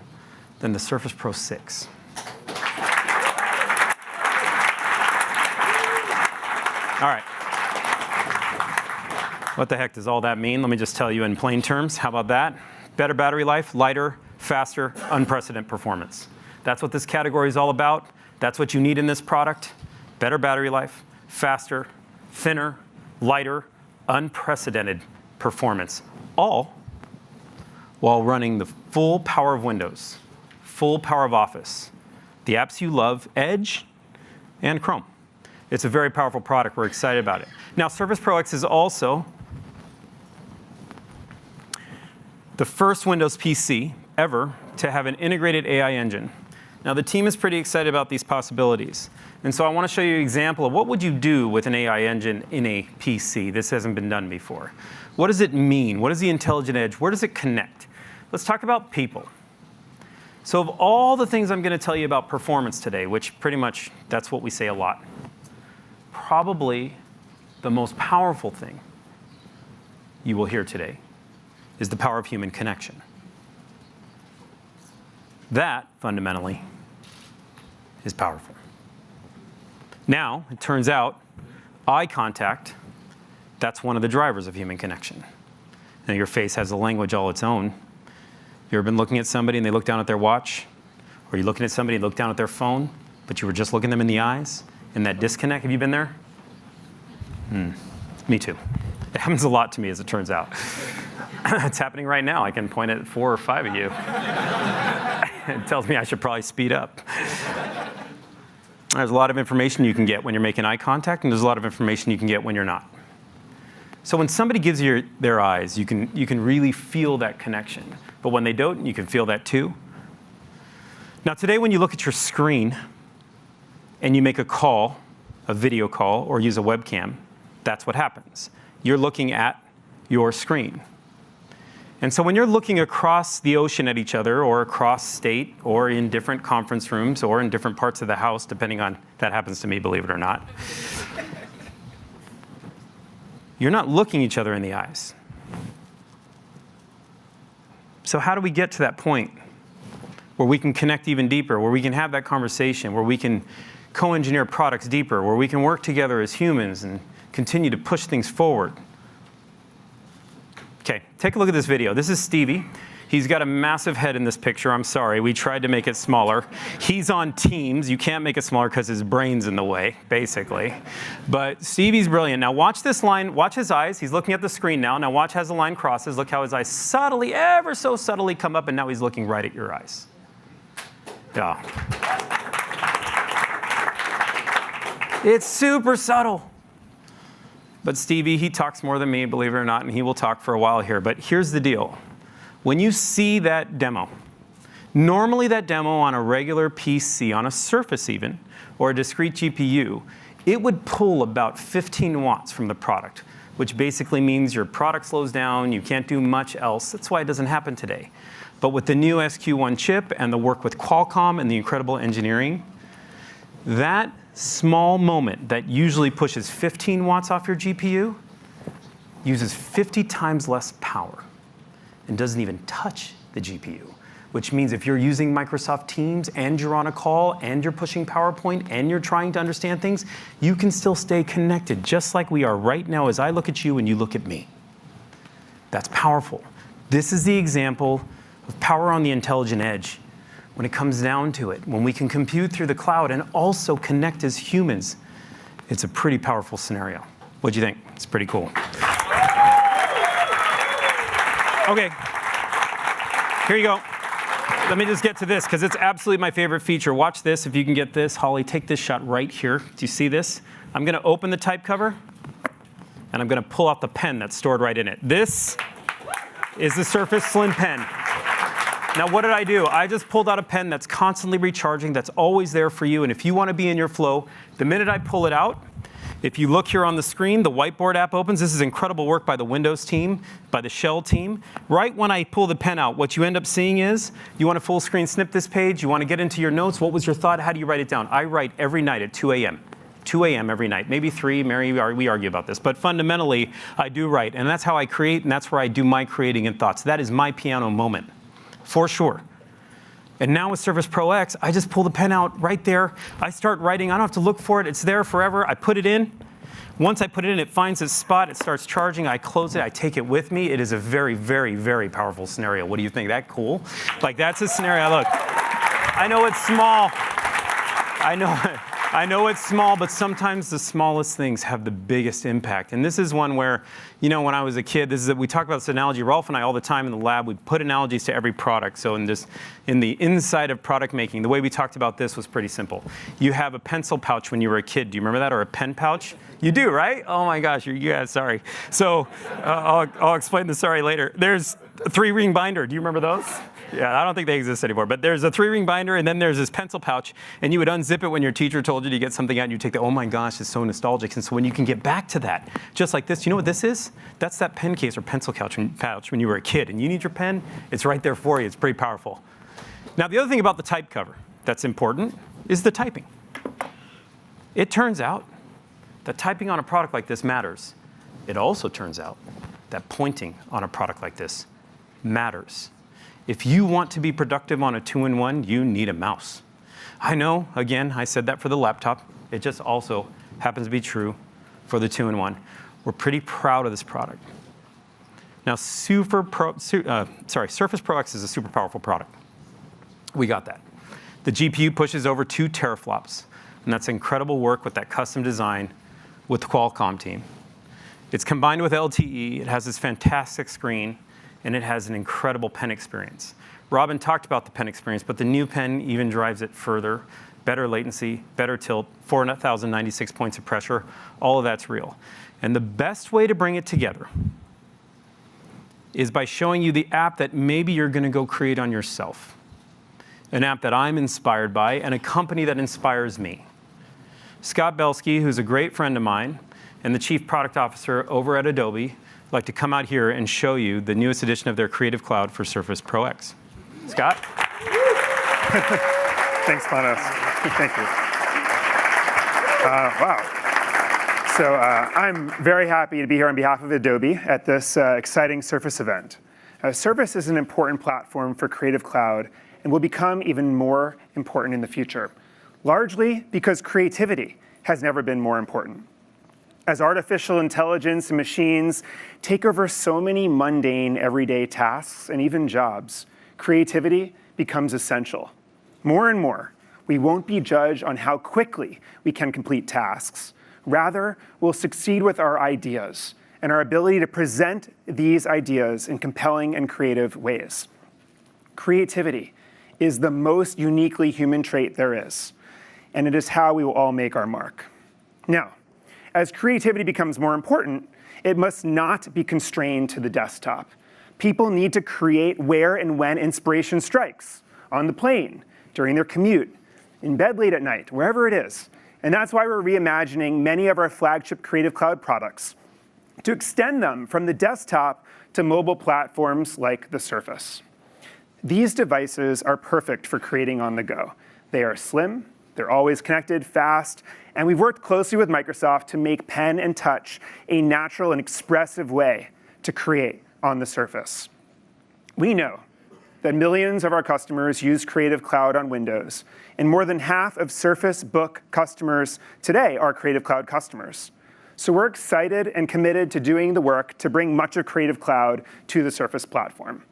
than the Surface Pro 6. All right. What the heck does all that mean? Let me just tell you in plain terms. How about that? Better battery life, lighter, faster, unprecedented performance. That's what this category is all about. That's what you need in this product. Better battery life, faster, thinner, lighter, unprecedented performance. All while running the full power of Windows, full power of Office, the apps you love, Edge, and Chrome. It's a very powerful product. We're excited about it. Now, Surface Pro X is also the first Windows PC ever to have an integrated AI engine. Now, the team is pretty excited about these possibilities. And so I want to show you an example of what would you do with an AI engine in a PC. This hasn't been done before. What does it mean? What is the intelligent edge? Where does it connect? Let's talk about people. So of all the things I'm going to tell you about performance today, which pretty much that's what we say a lot, probably the most powerful thing you will hear today is the power of human connection. That, fundamentally, is powerful. Now, it turns out, eye contact, that's one of the drivers of human connection. Now, your face has a language all its own. You ever been looking at somebody and they look down at their watch? Or you're looking at somebody and look down at their phone, but you were just looking them in the eyes, and that disconnect, have you been there? Me too. It happens a lot to me, as it turns out. It's happening right now. I can point at 4 or 5 of you. It tells me I should probably speed up. There's a lot of information you can get when you're making eye contact, and there's a lot of information you can get when you're not. So when somebody gives you their eyes, you can really feel that connection. But when they don't, you can feel that too. Now today, when you look at your screen and you make a call, a video call, or use a webcam, that's what happens. You're looking at your screen. And so when you're looking across the ocean at each other, or across state, or in different conference rooms, or in different parts of the house, depending on, that happens to me, believe it or not, you're not looking each other in the eyes. So how do we get to that point where we can connect even deeper, where we can have that conversation, where we can co-engineer products deeper, where we can work together as humans and continue to push things forward? Okay, take a look at this video. This is Stevie. He's got a massive head in this picture. I'm sorry, we tried to make it smaller. He's on Teams. You can't make it smaller because his brain's in the way, basically. But Stevie's brilliant. Now watch this line, watch his eyes. He's looking at the screen now. Now watch as the line crosses. Look how his eyes subtly, ever so subtly come up, and now he's looking right at your eyes. Yeah. It's super subtle. But Stevie, he talks more than me, believe it or not, and he will talk for a while here. But here's the deal. When you see that demo, normally that demo on a regular PC, on a Surface even, or a discrete GPU, it would pull about 15 watts from the product, which basically means your product slows down, you can't do much else. That's why it doesn't happen today. But with the new SQ1 chip and the work with Qualcomm and the incredible engineering, that small moment that usually pushes 15 watts off your GPU uses 50 times less power and doesn't even touch the GPU, which means if you're using Microsoft Teams and you're on a call and you're pushing PowerPoint and you're trying to understand things, you can still stay connected just like we are right now as I look at you and you look at me. That's powerful. This is the example of power on the intelligent edge. When it comes down to it, when we can compute through the cloud and also connect as humans, it's a pretty powerful scenario. What'd you think? It's pretty cool. Okay, here you go. Let me just get to this, because it's absolutely my favorite feature. Watch this, if you can get this. Holly, take this shot right here. Do you see this? I'm gonna open the type cover, and I'm gonna pull out the pen that's stored right in it. This is the Surface Slim Pen. Now, what did I do? I just pulled out a pen that's constantly recharging, that's always there for you, and if you want to be in your flow, the minute I pull it out, if you look here on the screen, the whiteboard app opens. This is incredible work by the Windows team, by the Shell team. Right when I pull the pen out, what you end up seeing is, you want to full screen snip this page, you want to get into your notes, what was your thought, how do you write it down? I write every night at 2 a.m. 2 a.m. every night, maybe 3, Mary, we argue about this, but fundamentally, I do write, and that's how I create, and that's where I do my creating and thoughts. That is my piano moment, for sure. And now with Surface Pro X, I just pull the pen out right there. I start writing. I don't have to look for it. It's there forever. I put it in. Once I put it in, it finds its spot. It starts charging. I close it. I take it with me. It is a very, very, very powerful scenario. What do you think? That cool? Like, that's a scenario. Look, I know it's small. I know it's small, but sometimes the smallest things have the biggest impact. And this is one where, you know, when I was a kid, we talk about this analogy, Rolf and I all the time in the lab, we put analogies to every product. So in the inside of product making, the way we talked about this was pretty simple. You have a pencil pouch when you were a kid. Do you remember that? Or a pen pouch? You do, right? Oh my gosh, yeah, sorry. So I'll explain the sorry later. There's a 3-ring binder. Do you remember those? Yeah, I don't think they exist anymore. But there's a 3-ring binder, and then there's this pencil pouch, and you would unzip it when your teacher told you to get something out, and you take the, oh my gosh, it's so nostalgic. And so when you can get back to that, just like this, you know what this is? That's that pen case or pencil pouch when you were a kid, and you need your pen, it's right there for you. It's pretty powerful. Now, the other thing about the type cover that's important is the typing. It turns out that typing on a product like this matters. It also turns out that pointing on a product like this matters. If you want to be productive on a 2-in-1, you need a mouse. I know, again, I said that for the laptop. It just also happens to be true for the 2-in-1. We're pretty proud of this product. Now, Surface Pro X is a super powerful product. We got that. The GPU pushes over 2 teraflops, and that's incredible work with that custom design with the Qualcomm team. It's combined with LTE, it has this fantastic screen, and it has an incredible pen experience. Robin talked about the pen experience, but the new pen even drives it further. Better latency, better tilt, 4,096 points of pressure, all of that's real. And the best way to bring it together is by showing you the app that maybe you're going to go create on yourself. An app that I'm inspired by and a company that inspires me. Scott Belsky, who's a great friend of mine, and the Chief Product Officer over at Adobe, would like to come out here and show you the newest edition of their Creative Cloud for Surface Pro X. Scott? Thanks, Manos. Thank you. Wow. So I'm very happy to be here on behalf of Adobe at this exciting Surface event. Surface is an important platform for Creative Cloud and will become even more important in the future, largely because creativity has never been more important. As artificial intelligence and machines take over so many mundane, everyday tasks and even jobs, creativity becomes essential. More and more, we won't be judged on how quickly we can complete tasks. Rather, we'll succeed with our ideas and our ability to present these ideas in compelling and creative ways. Creativity is the most uniquely human trait there is, and it is how we will all make our mark. Now, as creativity becomes more important, it must not be constrained to the desktop. People need to create where and when inspiration strikes, on the plane, during their commute, in bed late at night, wherever it is. And that's why we're reimagining many of our flagship Creative Cloud products to extend them from the desktop to mobile platforms like the Surface. These devices are perfect for creating on the go. They are slim, they're always connected, fast, and we've worked closely with Microsoft to make pen and touch a natural and expressive way to create on the Surface. We know that millions of our customers use Creative Cloud on Windows, and more than half of Surface Book customers today are Creative Cloud customers. So we're excited and committed to doing the work to bring much of Creative Cloud to the Surface platform.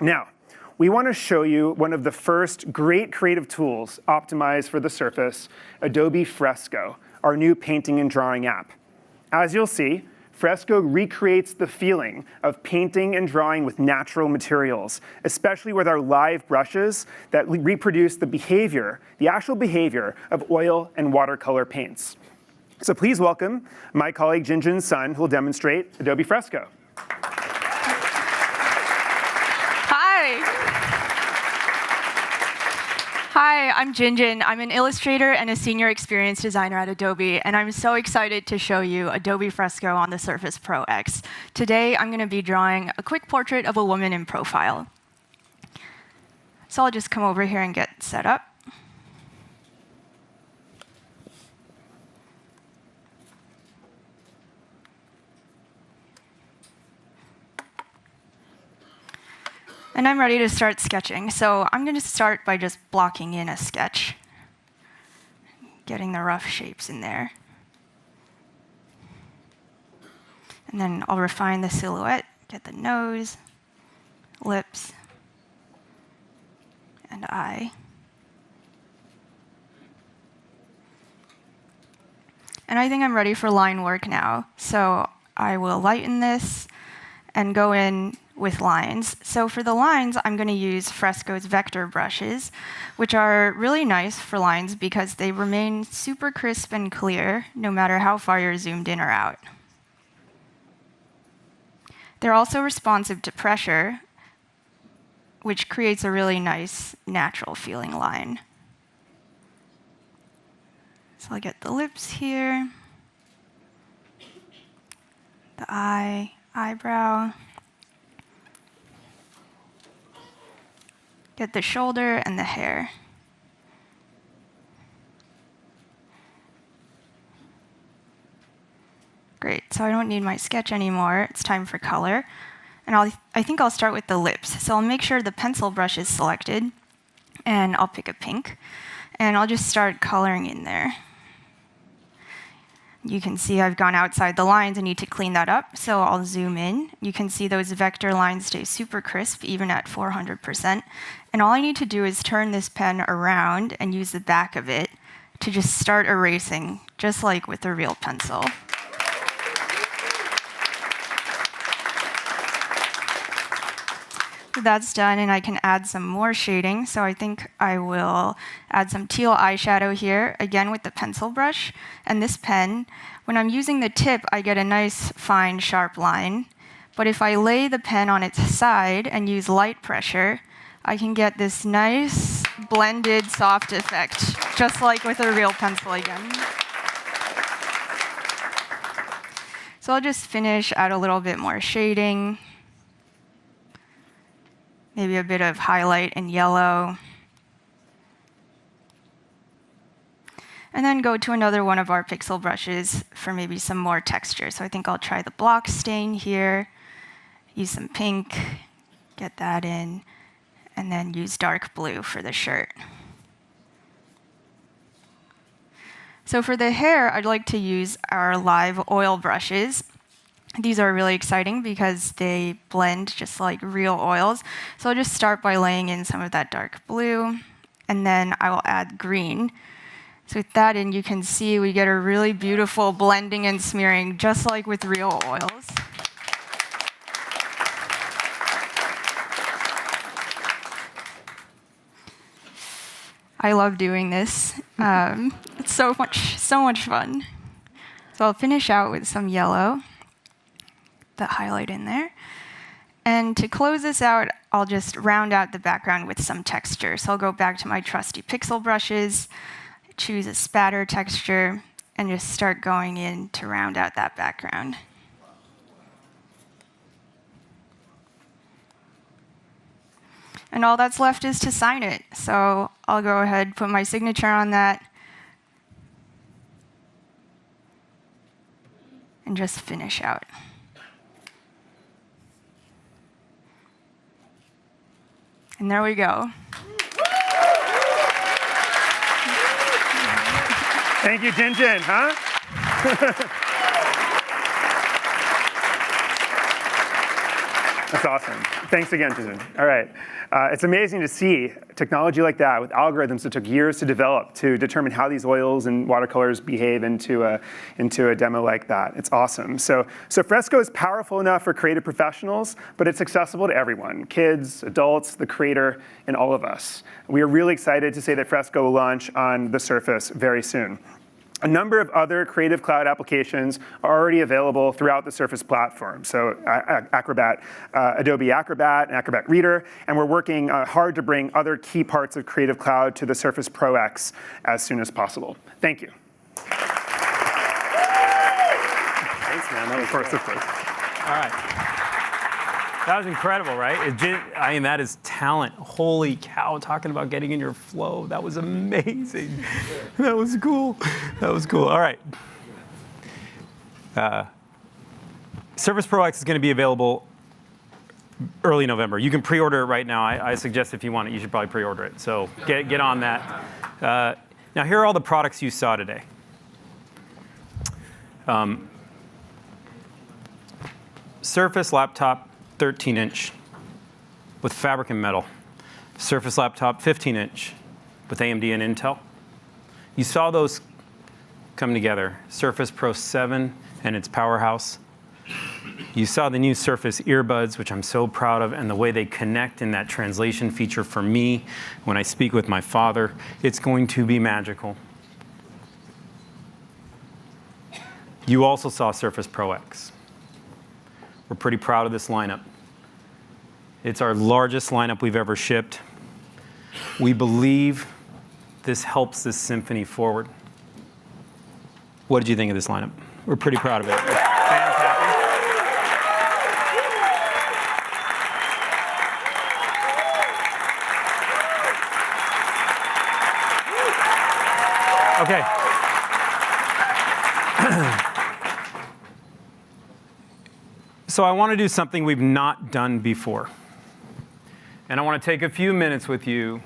Now, we want to show you one of the first great creative tools optimized for the Surface, Adobe Fresco, our new painting and drawing app. As you'll see, Fresco recreates the feeling of painting and drawing with natural materials, especially with our live brushes that reproduce the behavior, the actual behavior of oil and watercolor paints. So please welcome my colleague Jinjin Sun, who will demonstrate Adobe Fresco. Hi, I'm Jinjin. I'm an illustrator and a senior experience designer at Adobe, and I'm so excited to show you Adobe Fresco on the Surface Pro X. Today, I'm going to be drawing a quick portrait of a woman in profile. So I'll just come over here and get set up. And I'm ready to start sketching. So I'm going to start by just blocking in a sketch, getting the rough shapes in there. And then I'll refine the silhouette, get the nose, lips, and eye. And I think I'm ready for line work now. So I will lighten this and go in with lines. So for the lines, I'm going to use Fresco's vector brushes, which are really nice for lines because they remain super crisp and clear no matter how far you're zoomed in or out. They're also responsive to pressure, which creates a really nice, natural feeling line. So I'll get the lips here, the eye, eyebrow, get the shoulder and the hair. Great, so I don't need my sketch anymore. It's time for color. And I think I'll start with the lips. So I'll make sure the pencil brush is selected, and I'll pick a pink. And I'll just start coloring in there. You can see I've gone outside the lines. I need to clean that up, so I'll zoom in. You can see those vector lines stay super crisp, even at 400%. And all I need to do is turn this pen around and use the back of it to just start erasing, just like with a real pencil. That's done, and I can add some more shading. So I think I will add some teal eyeshadow here, again with the pencil brush. And this pen, when I'm using the tip, I get a nice, fine, sharp line. But if I lay the pen on its side and use light pressure, I can get this nice, blended, soft effect, just like with a real pencil again. So I'll just finish, add a little bit more shading. Maybe a bit of highlight in yellow. And then go to another one of our pixel brushes for maybe some more texture. So I think I'll try the block stain here, use some pink, get that in, and then use dark blue for the shirt. So for the hair, I'd like to use our live oil brushes. These are really exciting because they blend just like real oils. So I'll just start by laying in some of that dark blue, and then I will add green. So with that in, you can see we get a really beautiful blending and smearing, just like with real oils. I love doing this. It's so much fun. So I'll finish out with some yellow. The highlight in there. And to close this out, I'll just round out the background with some texture. So I'll go back to my trusty pixel brushes, choose a spatter texture, and just start going in to round out that background. And all that's left is to sign it. So I'll go ahead, put my signature on that, and just finish out. And there we go. Thank you, Jinjin, huh? That's awesome. Thanks again, Jinjin. All right. It's amazing to see technology like that with algorithms that took years to develop to determine how these oils and watercolors behave into a demo like that. It's awesome. So Fresco is powerful enough for creative professionals, but it's accessible to everyone, kids, adults, the creator, and all of us. We are really excited to say that Fresco will launch on the Surface very soon. A number of other Creative Cloud applications are already available throughout the Surface platform. So Acrobat, Adobe Acrobat, and Acrobat Reader, and we're working hard to bring other key parts of Creative Cloud to the Surface Pro X as soon as possible. Thank you. Thanks, man. That was of course. All right. That was incredible, right? I mean, that is talent. Holy cow, talking about getting in your flow. That was amazing. That was cool. That was cool. All right. Surface Pro X is going to be available early November. You can pre-order it right now. I suggest if you want it, you should probably pre-order it. So get on that. Now, here are all the products you saw today. Surface laptop, 13-inch with fabric and metal. Surface laptop, 15-inch with AMD and Intel. You saw those come together. Surface Pro 7 and its powerhouse. You saw the new Surface earbuds, which I'm so proud of, and the way they connect in that translation feature for me when I speak with my father. It's going to be magical. You also saw Surface Pro X. We're pretty proud of this lineup. It's our largest lineup we've ever shipped. We believe this helps this symphony forward. What did you think of this lineup? We're pretty proud of it. Fans happy? Okay. So I want to do something we've not done before. And I want to take a few minutes with you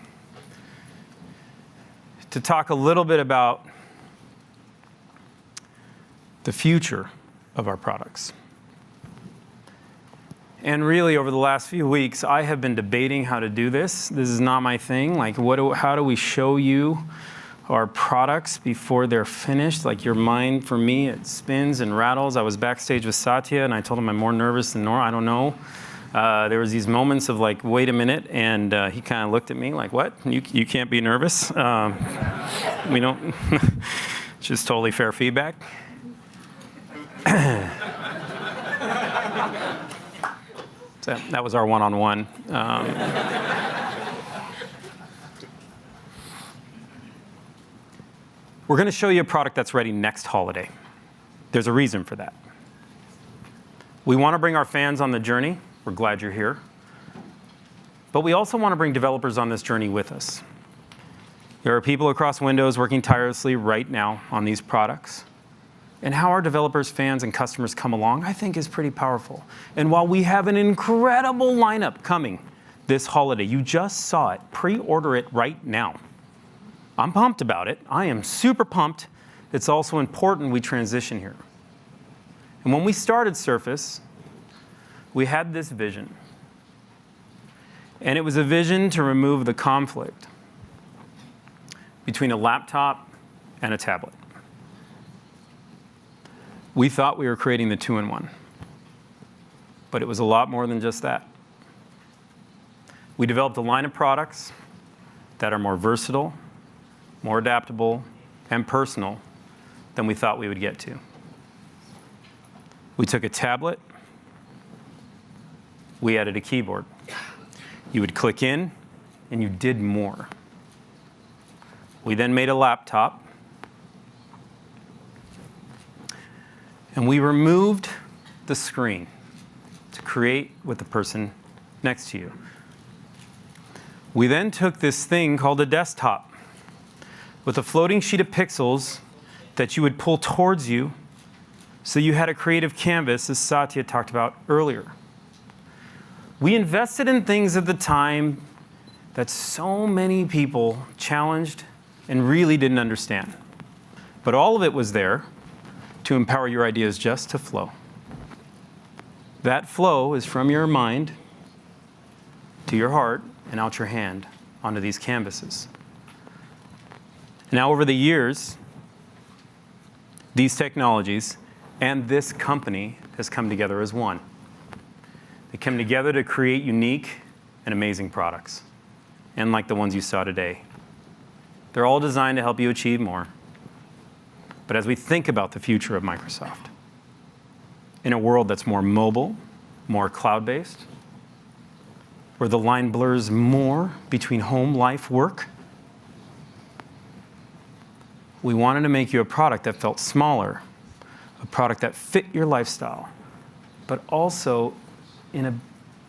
to talk a little bit about the future of our products. And really, over the last few weeks, I have been debating how to do this. This is not my thing. Like, how do we show you our products before they're finished? Like, your mind, for me, it spins and rattles. I was backstage with Satya, and I told him I'm more nervous than normal. I don't know. There was these moments of like, wait a minute, and he kind of looked at me like, what? You can't be nervous? We don't. Just totally fair feedback. So that was our one-on-one. We're going to show you a product that's ready next holiday. There's a reason for that. We want to bring our fans on the journey. We're glad you're here. But we also want to bring developers on this journey with us. There are people across Windows working tirelessly right now on these products. And how our developers, fans, and customers come along, I think, is pretty powerful. And while we have an incredible lineup coming this holiday, you just saw it, pre-order it right now. I'm pumped about it. I am super pumped. It's also important we transition here. And when we started Surface, we had this vision. And it was a vision to remove the conflict between a laptop and a tablet. We thought we were creating the two-in-one, but it was a lot more than just that. We developed a line of products that are more versatile, more adaptable, and personal than we thought we would get to. We took a tablet, we added a keyboard. You would click in, and you did more. We then made a laptop, and we removed the screen to create with the person next to you. We then took this thing called a desktop with a floating sheet of pixels that you would pull towards you so you had a creative canvas, as Satya talked about earlier. We invested in things at the time that so many people challenged and really didn't understand. But all of it was there to empower your ideas just to flow. That flow is from your mind to your heart and out your hand onto these canvases. Now, over the years, these technologies and this company has come together as one. They come together to create unique and amazing products, and like the ones you saw today. They're all designed to help you achieve more. But as we think about the future of Microsoft, in a world that's more mobile, more cloud-based, where the line blurs more between home, life, work, we wanted to make you a product that felt smaller, a product that fit your lifestyle, but also, in a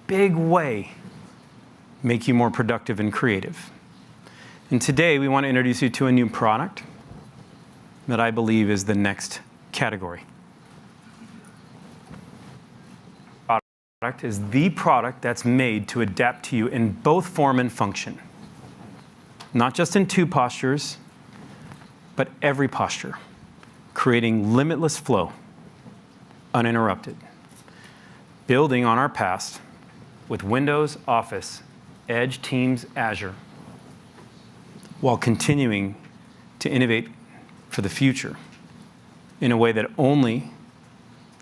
big way, make you more productive and creative. And today, we want to introduce you to a new product that I believe is the next category. Product is the product that's made to adapt to you in both form and function. Not just in two postures, but every posture, creating limitless flow, uninterrupted. Building on our past with Windows, Office, Edge, Teams, Azure, while continuing to innovate for the future in a way that only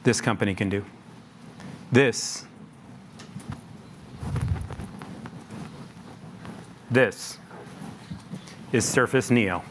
this company can do. This is Surface Neo.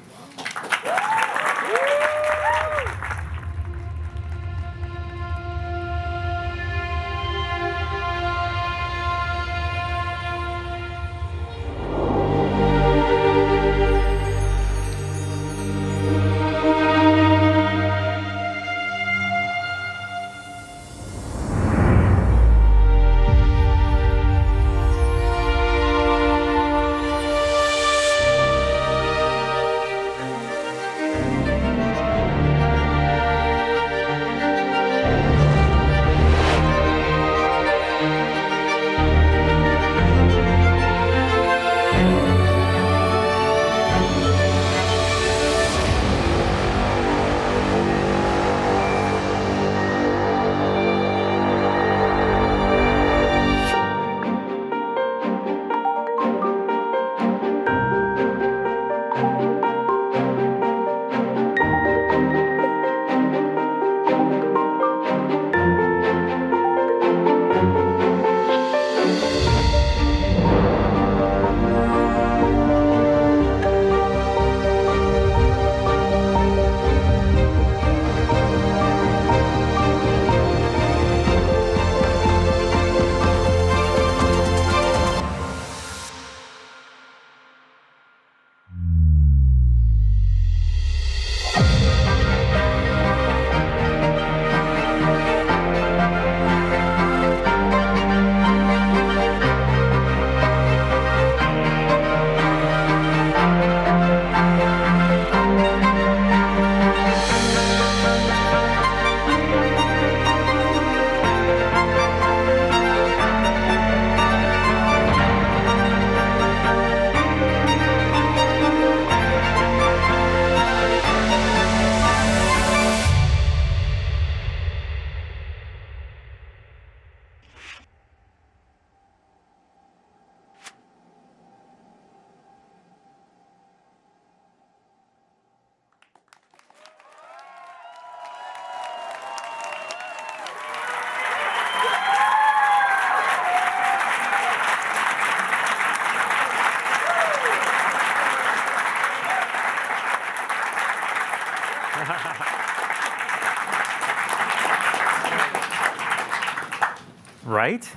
right?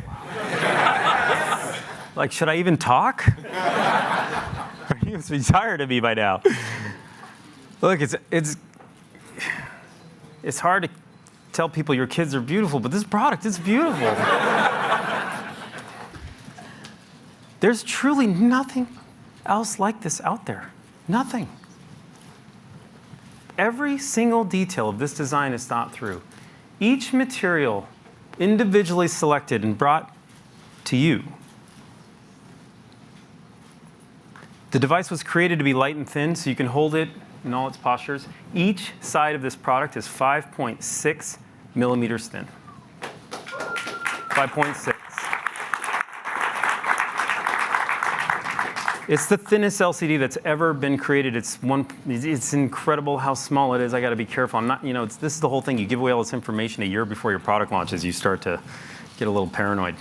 Like, should I even talk? You must be tired of me by now. Look, it's hard to tell people your kids are beautiful, but this product is beautiful. There's truly nothing else like this out there. Nothing. Every single detail of this design is thought through. Each material individually selected and brought to you. The device was created to be light and thin, so you can hold it in all its postures. Each side of this product is 5.6 millimeters thin. 5.6. It's the thinnest LCD that's ever been created. It's incredible how small it is. I got to be careful. I'm not, this is the whole thing. You give away all this information a year before your product launches. You start to get a little paranoid.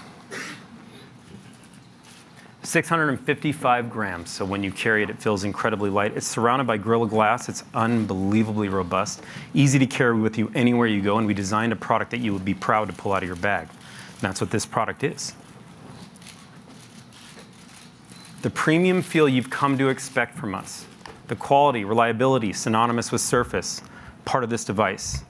655 grams, so when you carry it, it feels incredibly light. It's surrounded by Gorilla Glass. It's unbelievably robust, easy to carry with you anywhere you go, and we designed a product that you would be proud to pull out of your bag. And that's what this product is. The premium feel you've come to expect from us. The quality, reliability, synonymous with Surface, part of this device.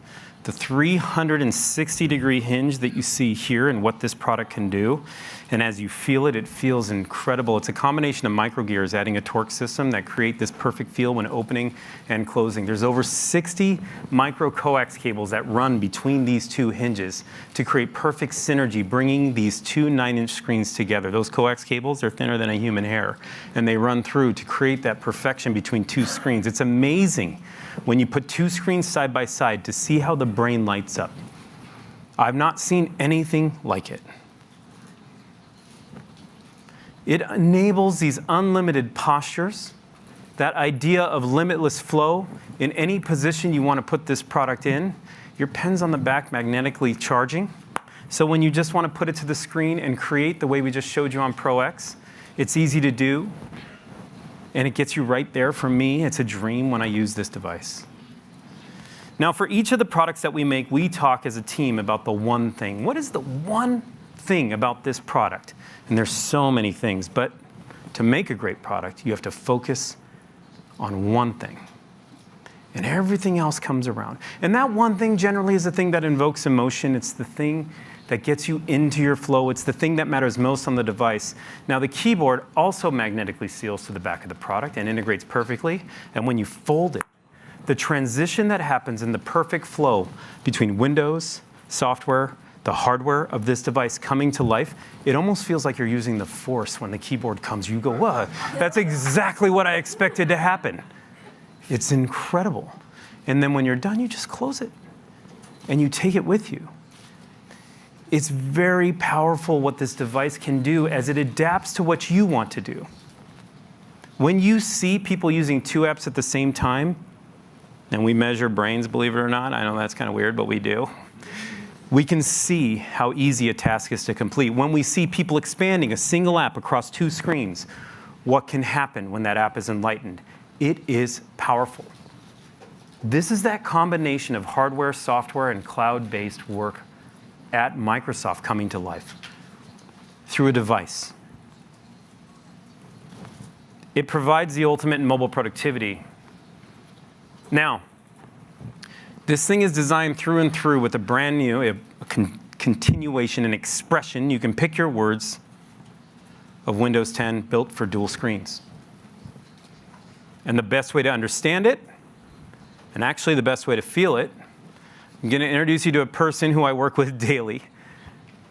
The 360-degree hinge that you see here and what this product can do. And as you feel it, it feels incredible. It's a combination of micro gears adding a torque system that create this perfect feel when opening and closing. There's over 60 micro coax cables that run between these two hinges to create perfect synergy, bringing these two 9-inch screens together. Those coax cables are thinner than a human hair, and they run through to create that perfection between two screens. It's amazing when you put two screens side by side to see how the brain lights up. I've not seen anything like it. It enables these unlimited postures, that idea of limitless flow in any position you want to put this product in. Your pen's on the back magnetically charging. So when you just want to put it to the screen and create the way we just showed you on Pro X, it's easy to do. And it gets you right there. For me, it's a dream when I use this device. Now, for each of the products that we make, we talk as a team about the one thing. What is the one thing about this product? And there's so many things, but to make a great product, you have to focus on one thing. And everything else comes around. And that one thing generally is the thing that invokes emotion. It's the thing that gets you into your flow. It's the thing that matters most on the device. Now, the keyboard also magnetically seals to the back of the product and integrates perfectly. And when you fold it, the transition that happens in the perfect flow between Windows, software, the hardware of this device coming to life, it almost feels like you're using the Force when the keyboard comes. You go, what? That's exactly what I expected to happen. It's incredible. And then when you're done, you just close it and you take it with you. It's very powerful what this device can do as it adapts to what you want to do. When you see people using two apps at the same time, and we measure brains, believe it or not, I know that's kind of weird, but we do. We can see how easy a task is to complete. When we see people expanding a single app across two screens, what can happen when that app is enlightened? It is powerful. This is that combination of hardware, software, and cloud-based work at Microsoft coming to life through a device. It provides the ultimate in mobile productivity. Now, this thing is designed through and through with a brand new continuation and expression. You can pick your words of Windows 10 built for dual screens. And the best way to understand it, and actually the best way to feel it, I'm going to introduce you to a person who I work with daily.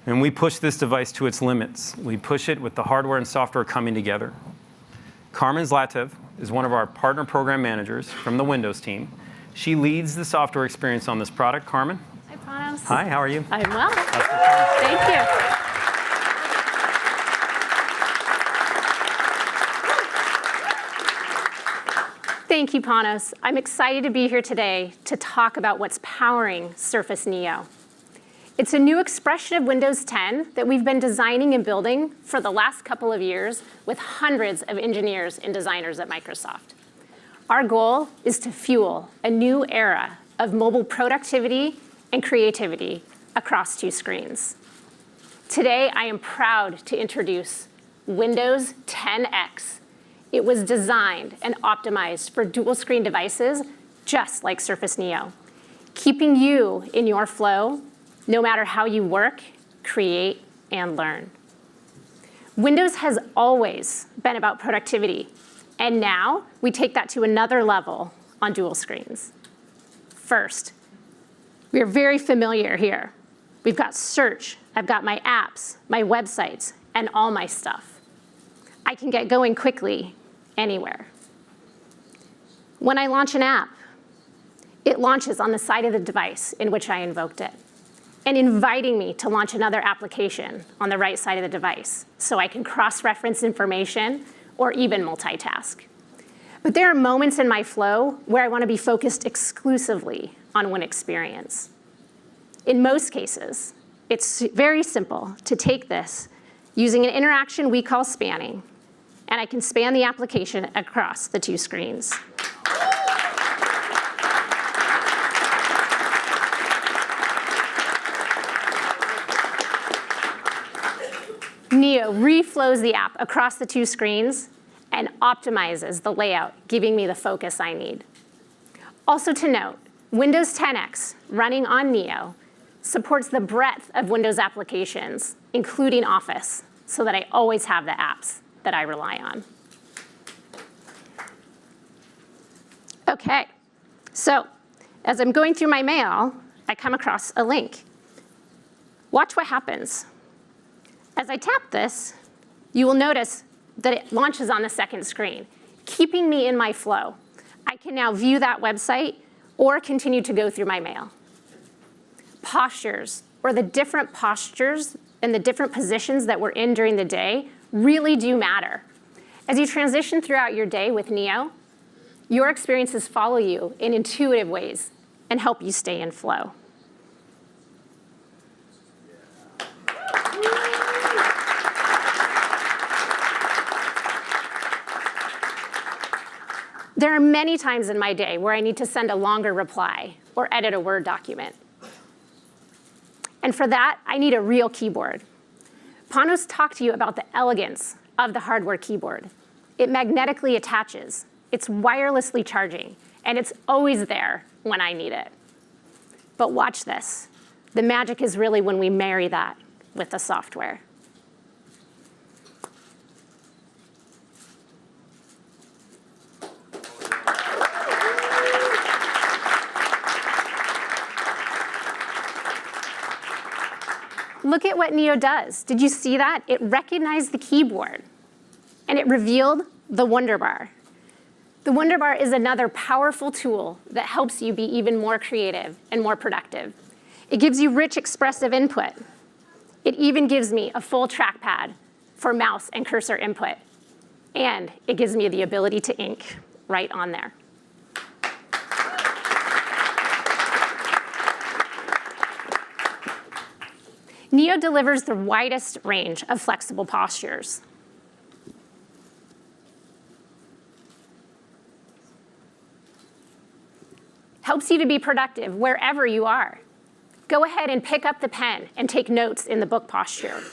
And we push this device to its limits. We push it with the hardware and software coming together. Carmen Zlatov is one of our partner program managers from the Windows team. She leads the software experience on this product. Carmen? Hi, Panos. Hi, how are you? I'm well. Thank you. Thank you, Panos. I'm excited to be here today to talk about what's powering Surface Neo. It's a new expression of Windows 10 that we've been designing and building for the last couple of years with hundreds of engineers and designers at Microsoft. Our goal is to fuel a new era of mobile productivity and creativity across two screens. Today, I am proud to introduce Windows 10X. It was designed and optimized for dual screen devices just like Surface Neo, keeping you in your flow no matter how you work, create, and learn. Windows has always been about productivity, and now we take that to another level on dual screens. First, we are very familiar here. We've got search, I've got my apps, my websites, and all my stuff. I can get going quickly anywhere. When I launch an app, it launches on the side of the device in which I invoked it, and inviting me to launch another application on the right side of the device so I can cross-reference information or even multitask. But there are moments in my flow where I want to be focused exclusively on one experience. In most cases, it's very simple to take this using an interaction we call spanning, and I can span the application across the two screens. Neo reflows the app across the two screens and optimizes the layout, giving me the focus I need. Also to note, Windows 10X running on Neo supports the breadth of Windows applications, including Office, so that I always have the apps that I rely on. Okay, so as I'm going through my mail, I come across a link. Watch what happens. As I tap this, you will notice that it launches on the second screen, keeping me in my flow. I can now view that website or continue to go through my mail. Postures, or the different postures and the different positions that we're in during the day, really do matter. As you transition throughout your day with Neo, your experiences follow you in intuitive ways and help you stay in flow. There are many times in my day where I need to send a longer reply or edit a Word document. And for that, I need a real keyboard. Panos talked to you about the elegance of the hardware keyboard. It magnetically attaches, it's wirelessly charging, and it's always there when I need it. But watch this. The magic is really when we marry that with the software. Look at what Neo does. Did you see that? It recognized the keyboard, and it revealed the Wonder Bar. The Wonder Bar is another powerful tool that helps you be even more creative and more productive. It gives you rich, expressive input. It even gives me a full trackpad for mouse and cursor input. And it gives me the ability to ink right on there. Neo delivers the widest range of flexible postures. Helps you to be productive wherever you are. Go ahead and pick up the pen and take notes in the book posture.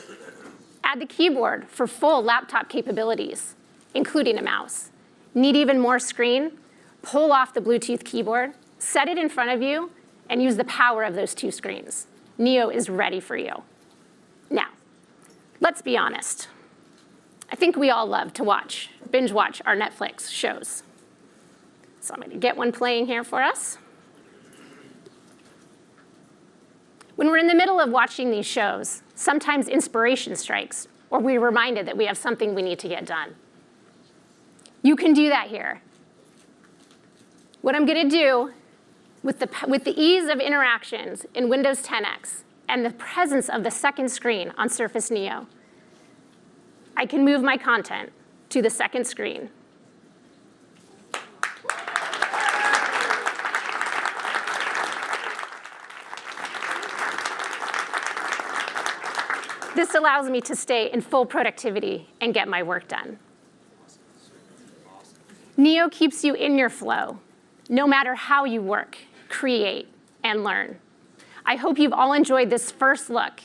Add the keyboard for full laptop capabilities, including a mouse. Need even more screen? Pull off the Bluetooth keyboard, set it in front of you, and use the power of those two screens. Neo is ready for you. Now, let's be honest. I think we all love to binge watch our Netflix shows. So I'm going to get one playing here for us. When we're in the middle of watching these shows, sometimes inspiration strikes, or we're reminded that we have something we need to get done. You can do that here. What I'm going to do, with the ease of interactions in Windows 10X and the presence of the second screen on Surface Neo, I can move my content to the second screen. This allows me to stay in full productivity and get my work done. Neo keeps you in your flow, no matter how you work, create, and learn. I hope you've all enjoyed this first look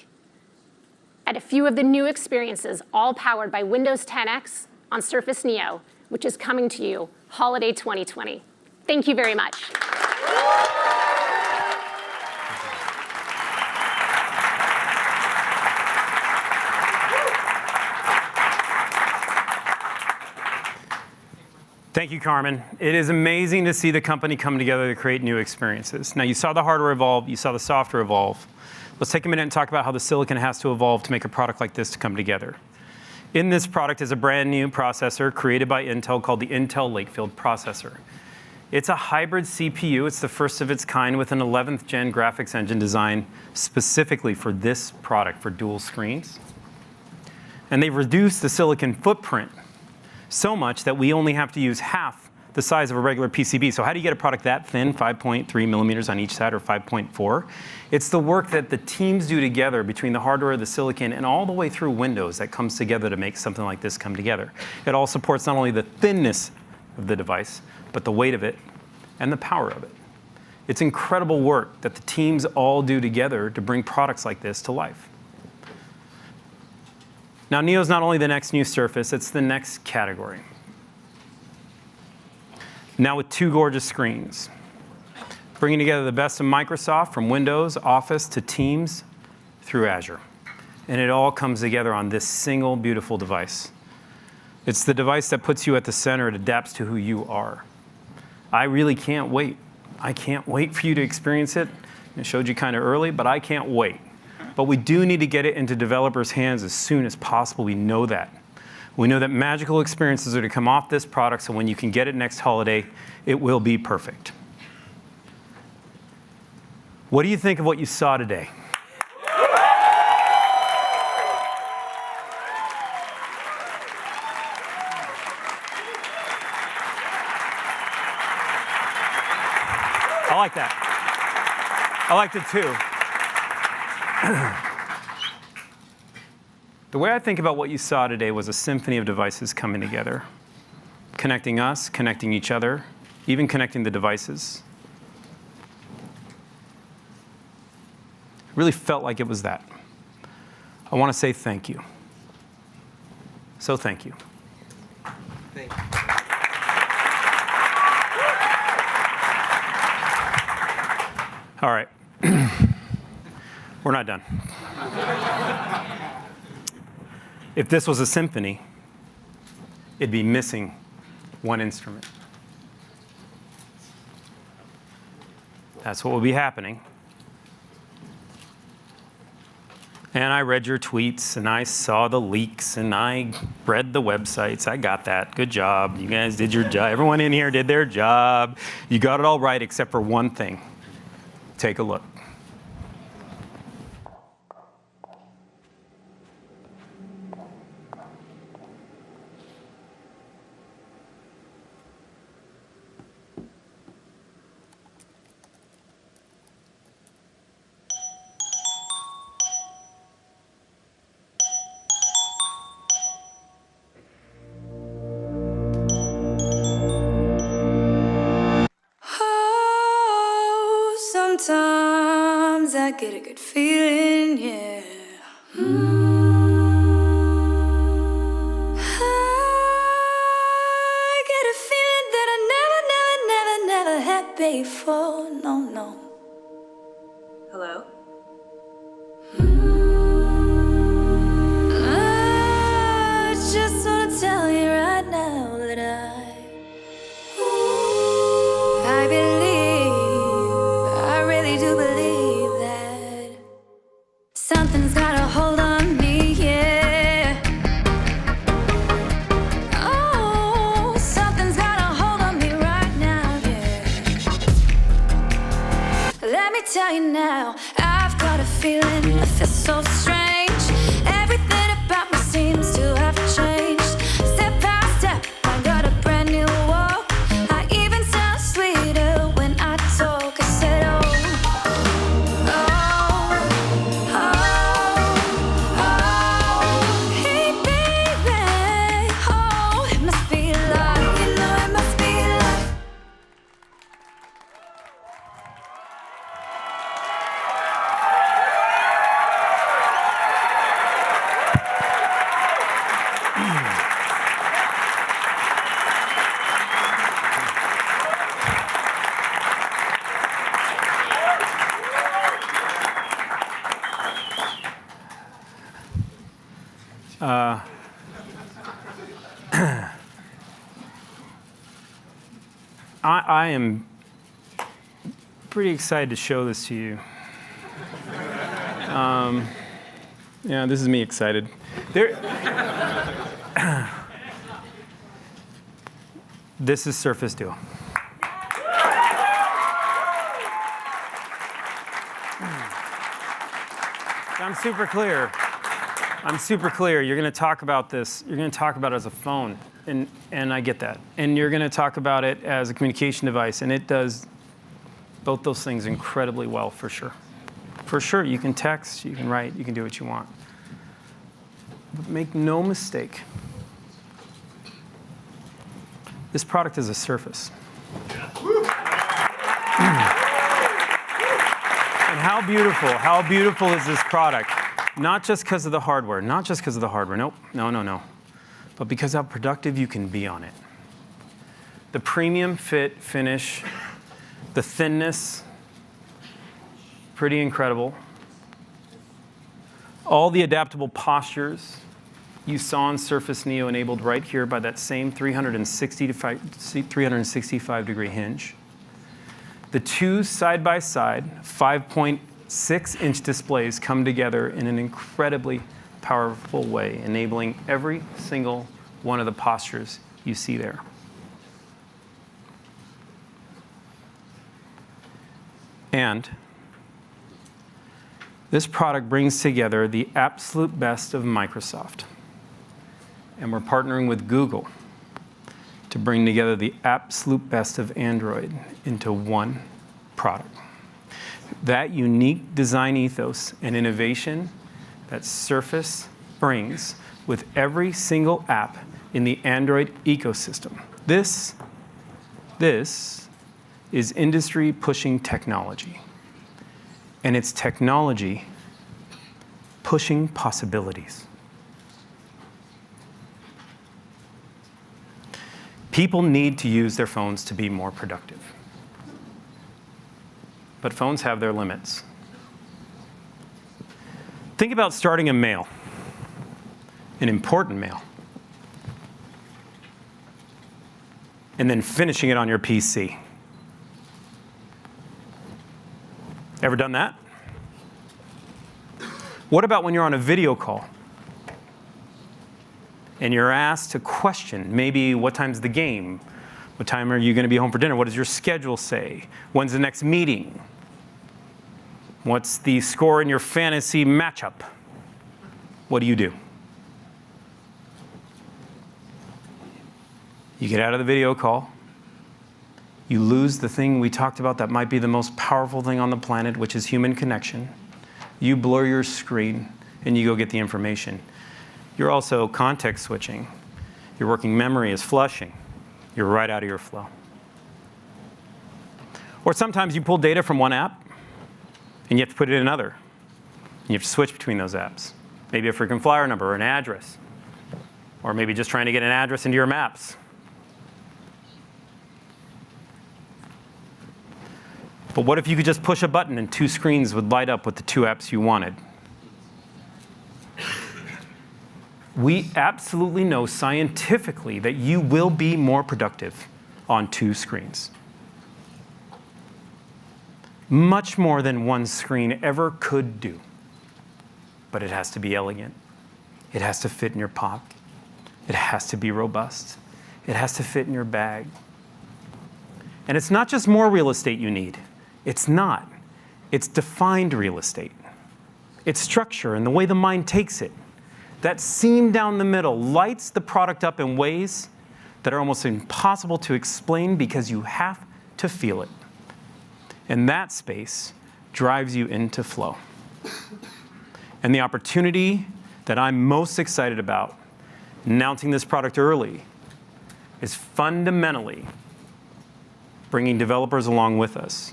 at a few of the new experiences, all powered by Windows 10X on Surface Neo, which is coming to you holiday 2020. Thank you very much. Thank you, Carmen. It is amazing to see the company come together to create new experiences. Now, you saw the hardware evolve, you saw the software evolve. Let's take a minute and talk about how the silicon has to evolve to make a product like this to come together. In this product is a brand new processor created by Intel called the Intel Lakefield processor. It's a hybrid CPU. It's the first of its kind with an 11th gen graphics engine designed specifically for this product, for dual screens. And they've reduced the silicon footprint so much that we only have to use half the size of a regular PCB. So how do you get a product that thin, 5.3 millimeters on each side or 5.4? It's the work that the teams do together between the hardware, the silicon, and all the way through Windows that comes together to make something like this come together. It all supports not only the thinness of the device, but the weight of it and the power of it. It's incredible work that the teams all do together to bring products like this to life. Now, Neo's not only the next new Surface, it's the next category. Now with two gorgeous screens, bringing together the best of Microsoft from Windows, Office, to Teams, through Azure. And it all comes together on this single beautiful device. It's the device that puts you at the center. It adapts to who you are. I really can't wait. I can't wait for you to experience it. I showed you kind of early, but I can't wait. But we do need to get it into developers' hands as soon as possible. We know that. We know that magical experiences are to come off this product, so when you can get it next holiday, it will be perfect. What do you think of what you saw today? I like that. I liked it too. The way I think about what you saw today was a symphony of devices coming together, connecting us, connecting each other, even connecting the devices. It really felt like it was that. I want to say thank you. So thank you. Thank you. All right. We're not done. If this was a symphony, it'd be missing one instrument. That's what will be happening. And I read your tweets, and I saw the leaks, and I read the websites. I got that. Good job. You guys did your job. Everyone in here did their job. You got it all right except for one thing. Take a look. Sometimes I get a good feeling, yeah. I get a feeling that I never had before. No. Hello? I just wanna tell you right now that I believe, I really do believe that something's got a hold on me, yeah. Oh, something's got a hold on me right now, yeah. Let me tell you now, I've got a feeling that feels so strange. Everything about me seems to have changed. Step by step, I got a brand new walk. I even sound sweeter when I talk. I said, hey baby, oh, it must be love, you know it must be love. I am pretty excited to show this to you. Yeah, this is me excited. This is Surface Duo. I'm super clear. You're going to talk about this. You're going to talk about it as a phone, and I get that. And you're going to talk about it as a communication device, and it does both those things incredibly well, for sure. For sure, you can text, you can write, you can do what you want. But make no mistake, this product is a Surface. And how beautiful is this product? Not just because of the hardware, nope, no. But because how productive you can be on it. The premium fit, finish, the thinness, pretty incredible. All the adaptable postures you saw on Surface Neo enabled right here by that same 365-degree hinge. The two side-by-side 5.6-inch displays come together in an incredibly powerful way, enabling every single one of the postures you see there. And this product brings together the absolute best of Microsoft. And we're partnering with Google to bring together the absolute best of Android into one product. That unique design ethos and innovation that Surface brings with every single app in the Android ecosystem. This is industry-pushing technology. And it's technology pushing possibilities. People need to use their phones to be more productive. But phones have their limits. Think about starting a mail, an important mail, and then finishing it on your PC. Ever done that? What about when you're on a video call and you're asked a question, maybe what time's the game? What time are you going to be home for dinner? What does your schedule say? When's the next meeting? What's the score in your fantasy matchup? What do? You get out of the video call. You lose the thing we talked about that might be the most powerful thing on the planet, which is human connection. You blur your screen and you go get the information. You're also context switching. Your working memory is flushing. You're right out of your flow. Or sometimes you pull data from one app and you have to put it in another. And you have to switch between those apps. Maybe a frequent flyer number or an address. Or maybe just trying to get an address into your maps. But what if you could just push a button and two screens would light up with the two apps you wanted? We absolutely know scientifically that you will be more productive on two screens. Much more than one screen ever could do. But it has to be elegant. It has to fit in your pocket. It has to be robust. It has to fit in your bag. And it's not just more real estate you need. It's not. It's defined real estate. It's structure and the way the mind takes it. That seam down the middle lights the product up in ways that are almost impossible to explain because you have to feel it. And that space drives you into flow. And the opportunity that I'm most excited about announcing this product early is fundamentally bringing developers along with us,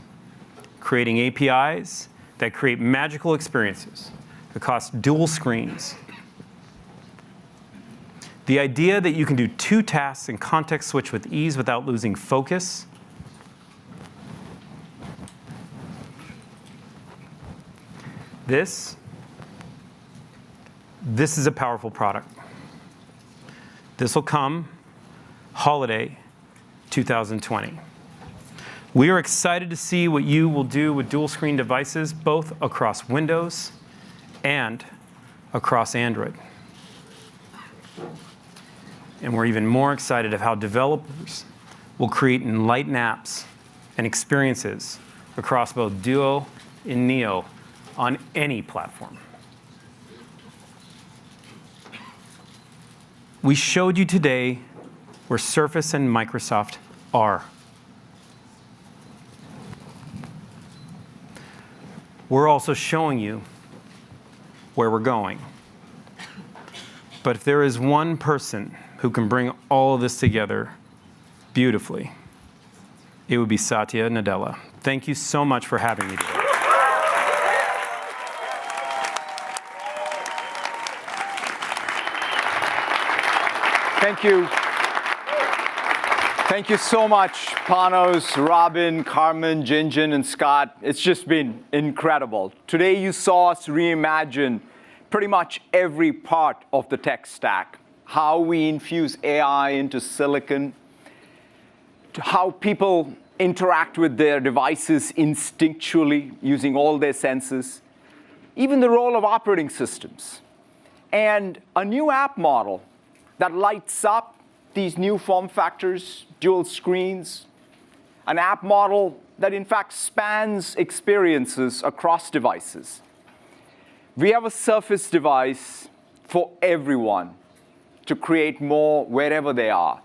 creating APIs that create magical experiences across dual screens. The idea that you can do two tasks and context switch with ease without losing focus. This is a powerful product. This will come holiday 2020. We are excited to see what you will do with dual screen devices, both across Windows and across Android. And we're even more excited of how developers will create enlightened apps and experiences across both Duo and Neo on any platform. We showed you today where Surface and Microsoft are. We're also showing you where we're going. But if there is one person who can bring all of this together beautifully, it would be Satya Nadella. Thank you so much for having me today. Thank you. Thank you so much, Panos, Robin, Carmen, Jinjin, and Scott. It's just been incredible. Today you saw us reimagine pretty much every part of the tech stack. How we infuse AI into silicon, to how people interact with their devices instinctually using all their senses, even the role of operating systems, and a new app model that lights up these new form factors, dual screens, an app model that in fact spans experiences across devices. We have a Surface device for everyone to create more wherever they are.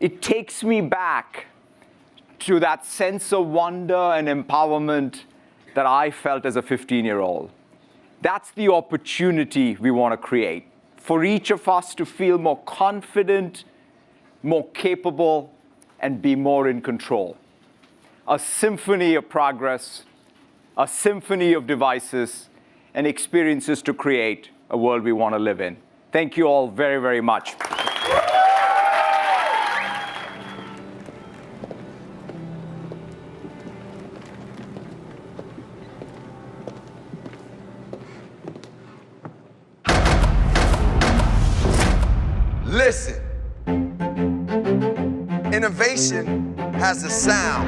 It takes me back to that sense of wonder and empowerment that I felt as a 15-year-old. That's the opportunity we want to create, for each of us to feel more confident, more capable, and be more in control. A symphony of progress, a symphony of devices and experiences to create a world we want to live in. Thank you all very, very much. Listen. Innovation has a sound,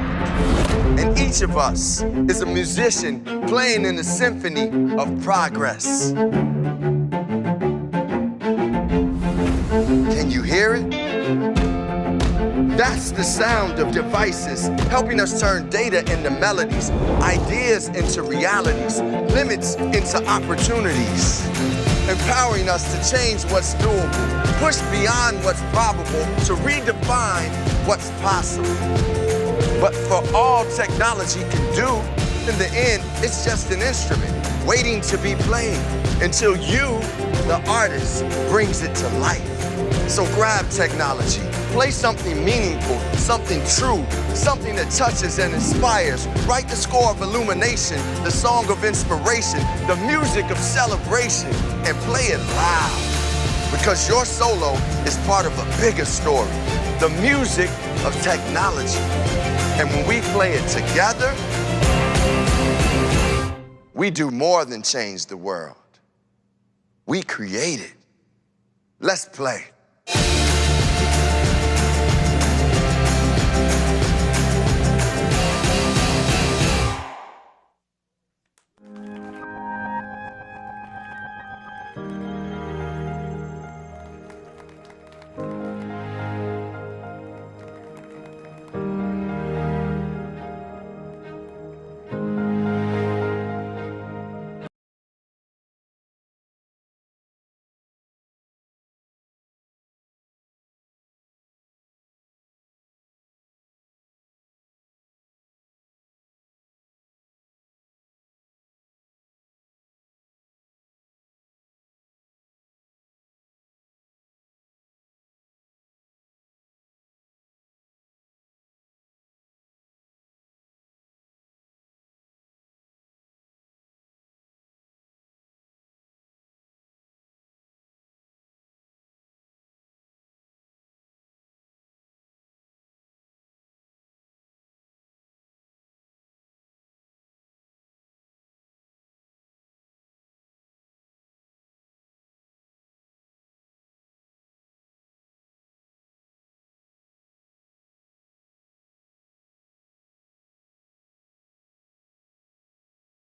and each of us is a musician playing in the symphony of progress. Can you hear it? That's the sound of devices, helping us turn data into melodies, ideas into realities, limits into opportunities, empowering us to change what's doable, push beyond what's probable, to redefine what's possible. But for all technology can do, in the end, it's just an instrument waiting to be played until you, the artist, brings it to life. So grab technology, play something meaningful, something true, something that touches and inspires. Write the score of illumination, the song of inspiration, the music of celebration, and play it loud. Because your solo is part of a bigger story, the music of technology. And when we play it together, we do more than change the world. We create it. Let's play.